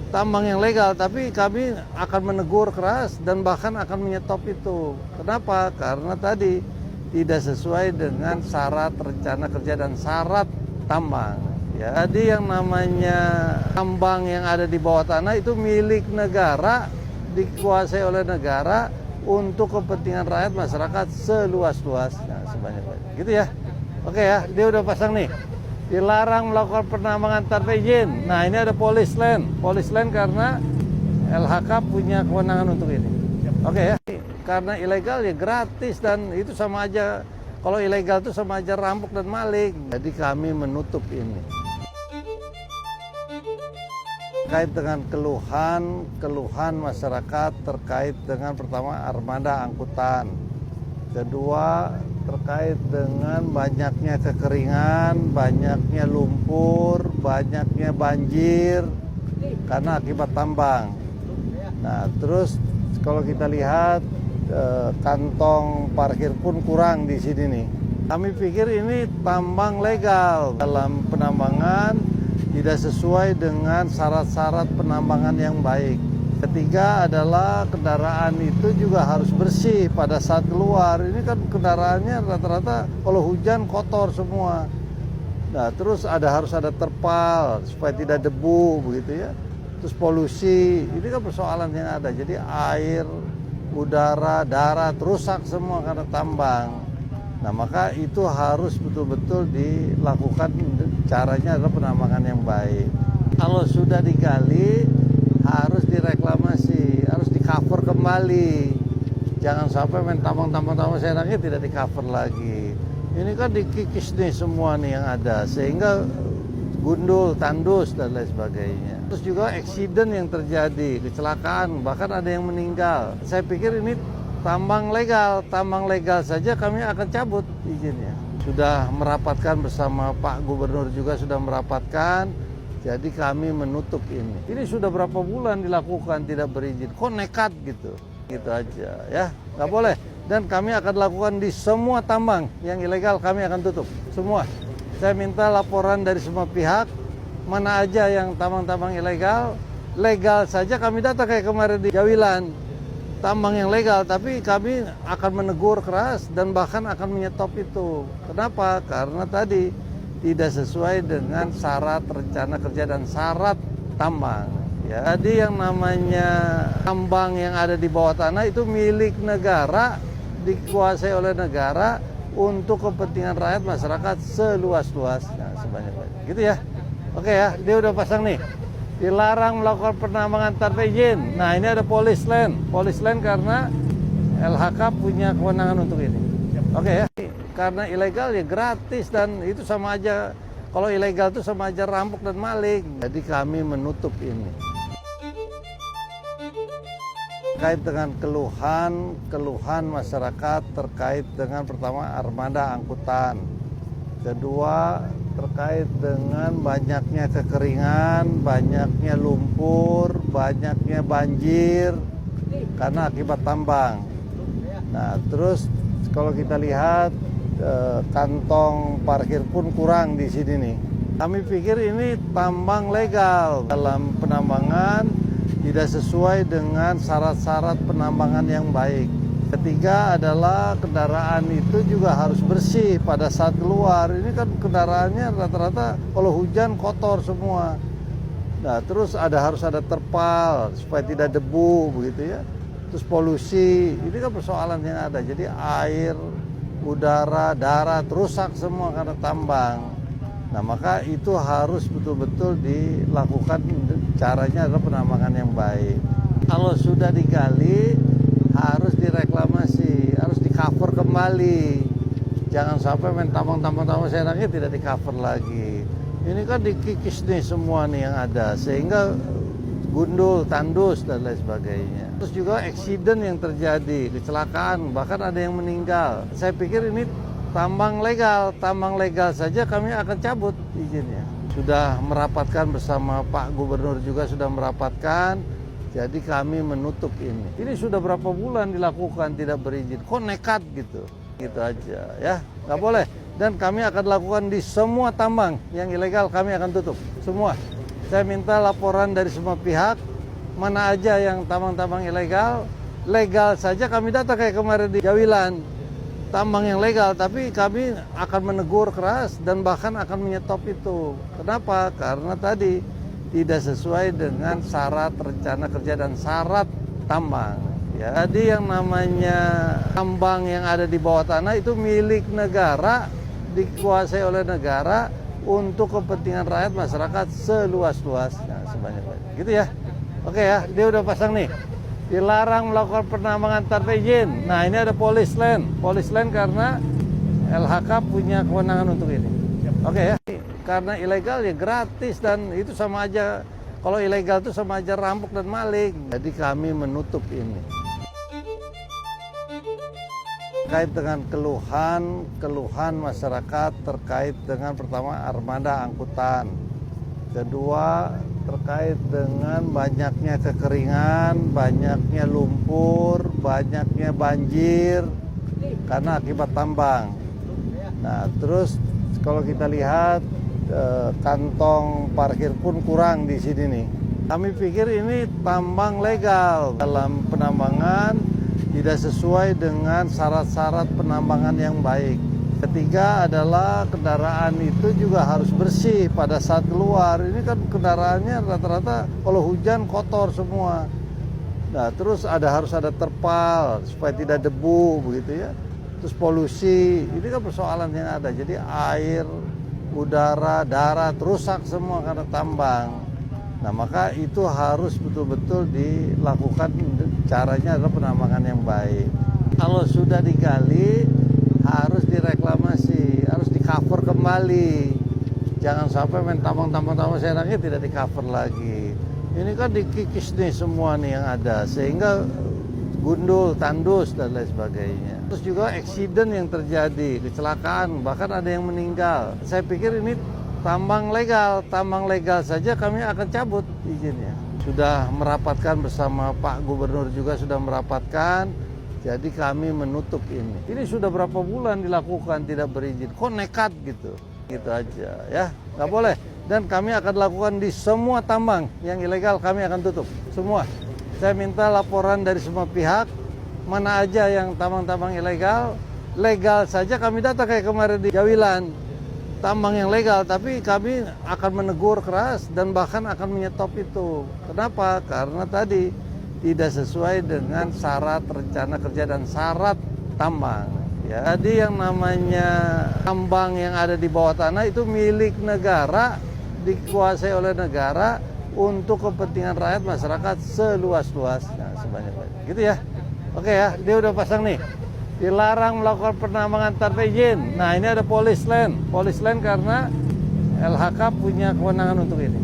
Tambang yang legal, tapi kami akan menegur keras dan bahkan akan menyetop itu. Kenapa? Karena tadi tidak sesuai dengan syarat rencana kerja dan syarat tambang. Ya. Jadi yang namanya tambang yang ada di bawah tanah itu milik negara, dikuasai oleh negara untuk kepentingan rakyat masyarakat seluas-luasnya, sebanyak-banyaknya. Gitu ya. Oke ya, dia udah pasang nih. Dilarang melakukan penambangan tanpa izin. Nah, ini ada polis land karena LHK punya kewenangan untuk ini. Oke ya. Karena ilegal ya gratis dan itu sama aja. Kalau ilegal itu sama aja rampok dan maling. Jadi kami menutup ini. Terkait dengan keluhan masyarakat terkait dengan pertama armada angkutan. Kedua, terkait dengan banyaknya kekeringan, banyaknya lumpur, banyaknya banjir karena akibat tambang. Nah, terus kalau kita lihat kantong parkir pun kurang di sini nih. Kami pikir ini tambang legal dalam penambangan tidak sesuai dengan syarat-syarat penambangan yang baik. Ketiga adalah kendaraan itu juga harus bersih pada saat keluar. Ini kan kendaraannya rata-rata kalau hujan kotor semua. Nah, terus harus ada terpal supaya tidak debu begitu ya. Terus polusi, ini kan persoalan yang ada. Jadi air, udara, darat rusak semua karena tambang. Nah, maka itu harus betul-betul dilakukan, caranya adalah penambangan yang baik. Kalau sudah digali, harus direklamasi, harus di-cover kembali. Jangan sampai main tambang seenaknya tidak di-cover lagi. Ini kan dikikis nih semua nih yang ada, sehingga gundul, tandus, dan lain sebagainya. Terus juga accident yang terjadi, kecelakaan, bahkan ada yang meninggal. Saya pikir ini tambang legal saja kami akan cabut izinnya. Sudah merapatkan bersama Pak Gubernur juga sudah merapatkan, jadi kami menutup ini. Ini sudah berapa bulan dilakukan tidak berizin, kok nekat gitu. Gitu aja ya, nggak boleh. Dan kami akan lakukan di semua tambang yang ilegal kami akan tutup, semua. Saya minta laporan dari semua pihak, mana aja yang tambang-tambang ilegal, legal saja kami data kayak kemarin di Jawilan. Tambang yang legal, tapi kami akan menegur keras dan bahkan akan menyetop itu. Kenapa? Karena tadi tidak sesuai dengan syarat rencana kerja dan syarat tambang. Ya. Jadi yang namanya tambang yang ada di bawah tanah itu milik negara, dikuasai oleh negara untuk kepentingan rakyat masyarakat seluas-luasnya, sebanyak-banyaknya. Gitu ya. Oke ya, dia udah pasang nih. Dilarang melakukan penambangan tanpa izin. Nah, ini ada polis land karena LHK punya kewenangan untuk ini. Oke ya. Karena ilegal ya gratis dan itu sama aja. Kalau ilegal itu sama aja rampok dan maling. Jadi kami menutup ini. Terkait dengan keluhan masyarakat terkait dengan pertama armada angkutan. Kedua, terkait dengan banyaknya kekeringan, banyaknya lumpur, banyaknya banjir karena akibat tambang. Nah, terus kalau kita lihat kantong parkir pun kurang di sini nih. Kami pikir ini tambang legal dalam penambangan, tidak sesuai dengan syarat-syarat penambangan yang baik. Ketiga adalah kendaraan itu juga harus bersih pada saat keluar. Ini kan kendaraannya rata-rata kalau hujan kotor semua. Nah, terus harus ada terpal supaya tidak debu begitu ya. Terus polusi, ini kan persoalan yang ada. Jadi air, udara, darat rusak semua karena tambang. Nah, maka itu harus betul-betul dilakukan, caranya adalah penambangan yang baik. Kalau sudah digali, harus direklamasi, harus di-cover kembali. Jangan sampai main tambang-tambang seenaknya tidak di-cover lagi. Ini kan dikikis nih semua nih yang ada, sehingga gundul, tandus, dan lain sebagainya. Terus juga accident yang terjadi, kecelakaan, bahkan ada yang meninggal. Saya pikir ini tambang legal saja kami akan cabut izinnya. Sudah merapatkan bersama Pak Gubernur juga sudah merapatkan, jadi kami menutup ini. Ini sudah berapa bulan dilakukan tidak berizin, kok nekat gitu. Gitu aja ya, nggak boleh. Dan kami akan lakukan di semua tambang yang ilegal, kami akan tutup semua. Saya minta laporan dari semua pihak, mana aja yang tambang-tambang ilegal, legal saja kami data kayak kemarin di Jawilan. Tambang yang legal, tapi kami akan menegur keras dan bahkan akan menyetop itu. Kenapa? Karena tadi tidak sesuai dengan syarat rencana kerja dan syarat tambang. Ya. Jadi yang namanya tambang yang ada di bawah tanah itu milik negara, dikuasai oleh negara untuk kepentingan rakyat masyarakat seluas-luasnya, sebanyak-banyaknya. Gitu ya. Oke ya, dia udah pasang nih. Dilarang melakukan penambangan tanpa izin. Nah, ini ada polis land karena LHK punya kewenangan untuk ini. Oke ya. Karena ilegal ya gratis dan itu sama aja. Kalau ilegal itu sama aja rampok dan maling. Jadi kami menutup ini. Terkait dengan keluhan masyarakat terkait dengan pertama armada angkutan. Kedua, terkait dengan banyaknya kekeringan, banyaknya lumpur, banyaknya banjir karena akibat tambang. Nah, terus kalau kita lihat kantong parkir pun kurang di sini nih. Kami pikir ini tambang legal dalam penambangan, tidak sesuai dengan syarat-syarat penambangan yang baik. Ketiga adalah kendaraan itu juga harus bersih pada saat keluar. Ini kan kendaraannya rata-rata kalau hujan kotor semua. Nah, terus harus ada terpal supaya tidak debu begitu ya. Terus polusi, ini kan persoalan yang ada. Jadi air, udara, darat rusak semua karena tambang. Nah, maka itu harus betul-betul dilakukan, caranya adalah penambangan yang baik. Kalau sudah digali, harus direklamasi, harus di-cover kembali. Jangan sampai main tambang seenaknya tidak di-cover lagi. Ini kan dikikis nih semua nih yang ada, sehingga gundul, tandus, dan lain sebagainya. Terus juga accident yang terjadi, kecelakaan, bahkan ada yang meninggal. Saya pikir ini tambang legal saja kami akan cabut izinnya. Sudah merapatkan bersama Pak Gubernur juga sudah merapatkan, jadi kami menutup ini. Ini sudah berapa bulan dilakukan tidak berizin, kok nekat gitu. Gitu aja ya, nggak boleh. Dan kami akan lakukan di semua tambang yang ilegal, kami akan tutup semua. Saya minta laporan dari semua pihak, mana aja yang tambang-tambang ilegal, legal saja kami data kayak kemarin di Jawilan. Tambang yang legal, tapi kami akan menegur keras dan bahkan akan menyetop itu. Kenapa? Karena tadi tidak sesuai dengan syarat rencana kerja dan syarat tambang. Ya. Jadi yang namanya tambang yang ada di bawah tanah itu milik negara, dikuasai oleh negara untuk kepentingan rakyat masyarakat seluas-luasnya, sebanyak-banyaknya. Gitu ya. Oke ya, dia udah pasang nih. Dilarang melakukan penambangan tanpa izin. Nah, ini ada polis land karena LHK punya kewenangan untuk ini.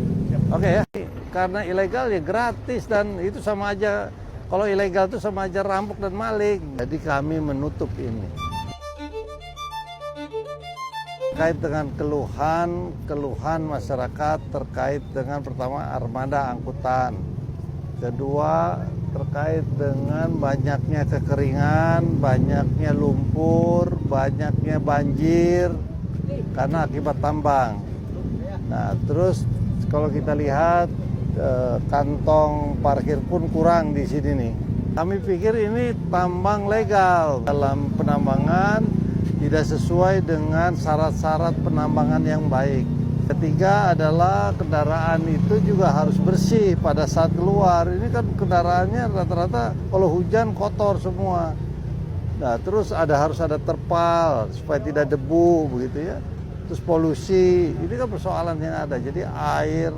Oke ya. Karena ilegal ya gratis dan itu sama aja. Kalau ilegal itu sama aja rampok dan maling. Jadi kami menutup ini. terkait dengan keluhan masyarakat terkait dengan pertama armada angkutan, kedua terkait dengan banyaknya kekeringan, banyaknya lumpur, banyaknya banjir karena akibat tambang. Nah, terus kalau kita lihat kantong parkir pun kurang di sini nih. Kami pikir ini tambang legal dalam penambangan, tidak sesuai dengan syarat-syarat penambangan yang baik. Ketiga adalah kendaraan itu juga harus bersih pada saat keluar. Ini kan kendaraannya rata-rata kalau hujan kotor semua. Nah, terus harus ada terpal supaya tidak debu begitu ya. Terus polusi, ini kan persoalan yang ada. Jadi air,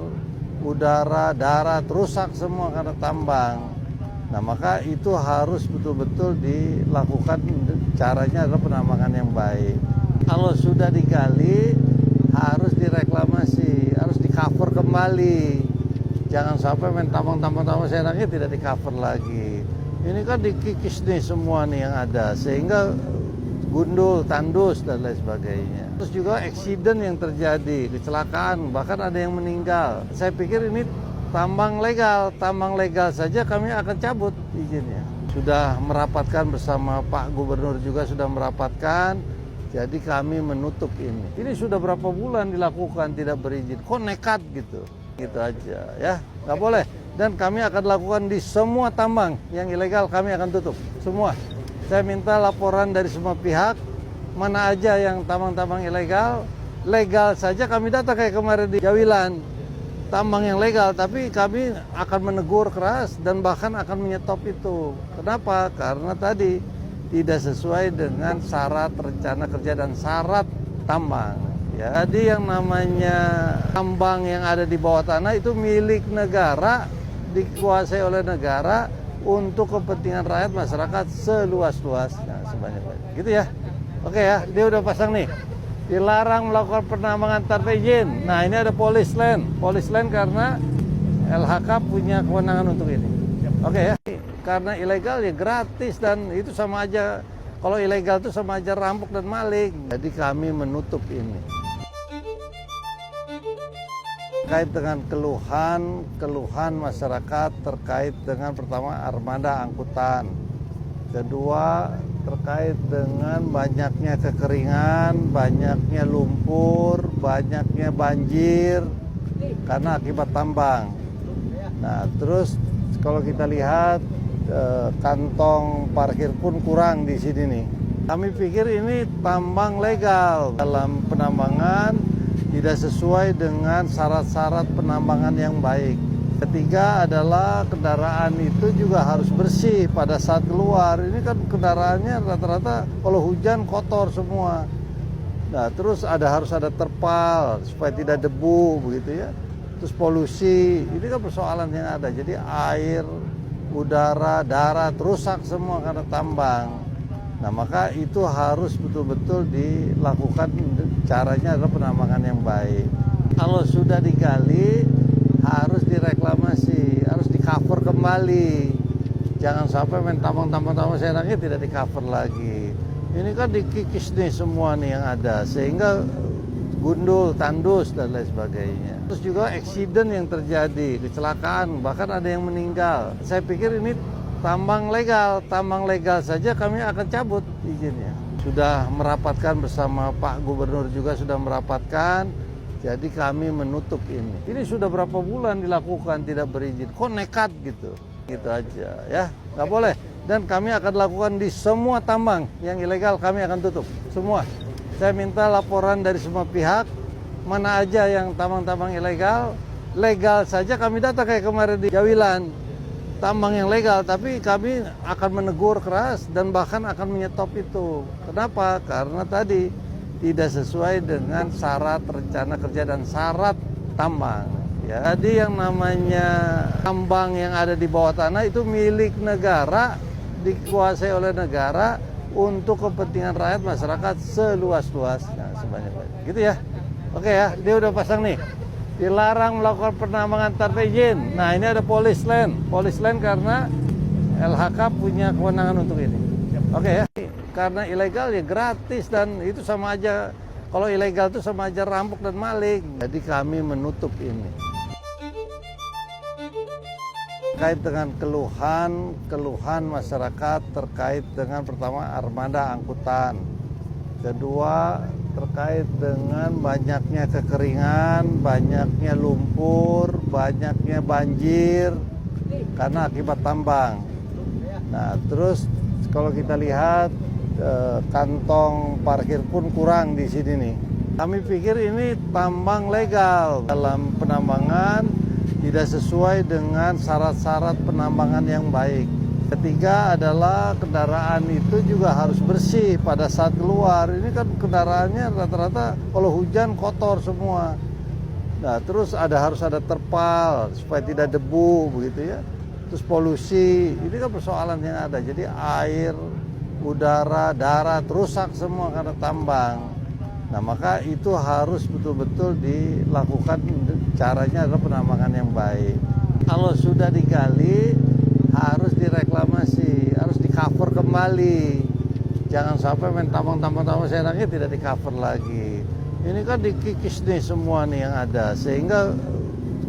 udara, darat rusak semua karena tambang. Nah, maka itu harus betul-betul dilakukan, caranya adalah penambangan yang baik. Kalau sudah digali, harus direklamasi, harus di-cover kembali. Jangan sampai main tambang-tambang seenaknya tidak di-cover lagi. Ini kan dikikis nih semua nih yang ada, sehingga gundul, tandus, dan lain sebagainya. Terus juga accident yang terjadi, kecelakaan, bahkan ada yang meninggal. Saya pikir ini tambang legal saja kami akan cabut izinnya. Sudah merapatkan bersama Pak Gubernur juga sudah merapatkan, jadi kami menutup ini. Ini sudah berapa bulan dilakukan tidak berizin, kok nekat gitu. Gitu aja ya, nggak boleh. Dan kami akan lakukan di semua tambang yang ilegal kami akan tutup, semua. Saya minta laporan dari semua pihak, mana aja yang tambang-tambang ilegal, legal saja kami data kayak kemarin di Jawilan. Tambang yang legal, tapi kami akan menegur keras dan bahkan akan menyetop itu. Kenapa? Karena tadi tidak sesuai dengan syarat rencana kerja dan syarat tambang. Ya. Jadi yang namanya tambang yang ada di bawah tanah itu milik negara, dikuasai oleh negara untuk kepentingan rakyat masyarakat seluas-luasnya, sebanyak-banyaknya. Gitu ya. Oke ya, dia udah pasang nih. Dilarang melakukan penambangan tanpa izin. Nah, ini ada polis land karena LHK punya kewenangan untuk ini. Oke ya. Karena ilegal ya gratis dan itu sama aja. Kalau ilegal itu sama aja rampok dan maling. Jadi kami menutup ini. Terkait dengan keluhan masyarakat terkait dengan pertama armada angkutan. Kedua terkait dengan banyaknya kekeringan, banyaknya lumpur, banyaknya banjir karena akibat tambang. Nah, terus kalau kita lihat kantong parkir pun kurang di sini nih. Kami pikir ini tambang legal dalam penambangan, tidak sesuai dengan syarat-syarat penambangan yang baik. Ketiga adalah kendaraan itu juga harus bersih pada saat keluar. Ini kan kendaraannya rata-rata kalau hujan kotor semua. Nah, terus harus ada terpal supaya tidak debu begitu ya. Terus polusi, ini kan persoalan yang ada. Jadi air, udara, darat rusak semua karena tambang. Nah, maka itu harus betul-betul dilakukan, caranya adalah penambangan yang baik. Kalau sudah digali, harus direklamasi, harus di-cover kembali. Jangan sampai main tambang seenaknya tidak di-cover lagi. Ini kan dikikis nih semua nih yang ada, sehingga gundul, tandus, dan lain sebagainya. Terus juga accident yang terjadi, kecelakaan, bahkan ada yang meninggal. Saya pikir ini tambang legal saja kami akan cabut izinnya. Sudah merapatkan bersama Pak Gubernur juga sudah merapatkan, jadi kami menutup ini. Ini sudah berapa bulan dilakukan tidak berizin, kok nekat gitu. Gitu aja ya, nggak boleh. Dan kami akan lakukan di semua tambang yang ilegal kami akan tutup, semua. Saya minta laporan dari semua pihak, mana aja yang tambang-tambang ilegal, legal saja kami data kayak kemarin di Jawilan. Tambang yang legal, tapi kami akan menegur keras dan bahkan akan menyetop itu. Kenapa? Karena tadi tidak sesuai dengan syarat rencana kerja dan syarat tambang. Ya. Jadi yang namanya tambang yang ada di bawah tanah itu milik negara, dikuasai oleh negara untuk kepentingan rakyat masyarakat seluas-luasnya, sebanyak-banyaknya. Gitu ya. Oke ya, dia udah pasang nih. Dilarang melakukan penambangan tanpa izin. Nah, ini ada polis land karena LHK punya kewenangan untuk ini. Oke ya. Karena ilegal ya gratis dan itu sama aja. Kalau ilegal itu sama aja rampok dan maling. Jadi kami menutup ini. Terkait dengan keluhan masyarakat terkait dengan pertama armada angkutan. Kedua terkait dengan banyaknya kekeringan, banyaknya lumpur, banyaknya banjir karena akibat tambang. Nah, terus kalau kita lihat kantong parkir pun kurang di sini nih. Kami pikir ini tambang legal dalam penambangan tidak sesuai dengan syarat-syarat penambangan yang baik. Ketiga adalah kendaraan itu juga harus bersih pada saat keluar. Ini kan kendaraannya rata-rata kalau hujan kotor semua. Nah, terus harus ada terpal supaya tidak debu begitu ya. Terus polusi, ini kan persoalan yang ada. Jadi air, udara, darat rusak semua karena tambang. Nah, maka itu harus betul-betul dilakukan, caranya adalah penambangan yang baik. Kalau sudah digali, harus direklamasi, harus di-cover kembali. Jangan sampai main tambang-tambang seenaknya tidak di-cover lagi. Ini kan dikikis nih semua nih yang ada, sehingga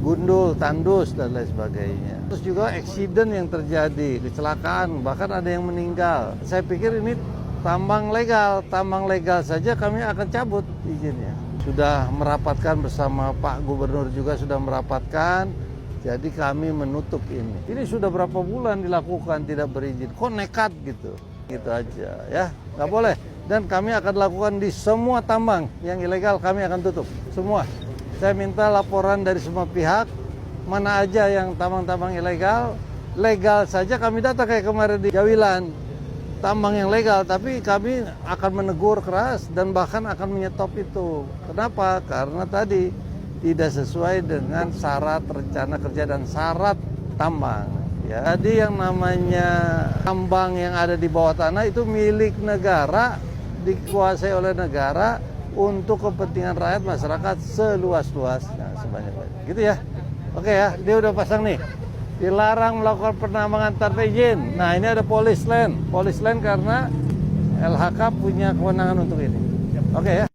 gundul, tandus, dan lain sebagainya. Terus juga accident yang terjadi, kecelakaan, bahkan ada yang meninggal. Saya pikir ini tambang legal saja kami akan cabut izinnya. Sudah merapatkan bersama Pak Gubernur juga sudah merapatkan, jadi kami menutup ini. Ini sudah berapa bulan dilakukan tidak berizin, kok nekat gitu. Gitu aja ya, nggak boleh. Dan kami akan lakukan di semua tambang yang ilegal kami akan tutup, semua. Saya minta laporan dari semua pihak, mana aja yang tambang-tambang ilegal, legal saja kami data kayak kemarin di Jawilan. Tambang yang legal, tapi kami akan menegur keras dan bahkan akan menyetop itu. Kenapa? Karena tadi tidak sesuai dengan syarat rencana kerja dan syarat tambang. Ya. Jadi yang namanya tambang yang ada di bawah tanah itu milik negara, dikuasai oleh negara untuk kepentingan rakyat masyarakat seluas-luasnya, sebanyak-banyaknya. Gitu ya. Oke ya, dia udah pasang nih. Dilarang melakukan penambangan tanpa izin. Nah, ini ada polis land karena LHK punya kewenangan untuk ini. Oke ya.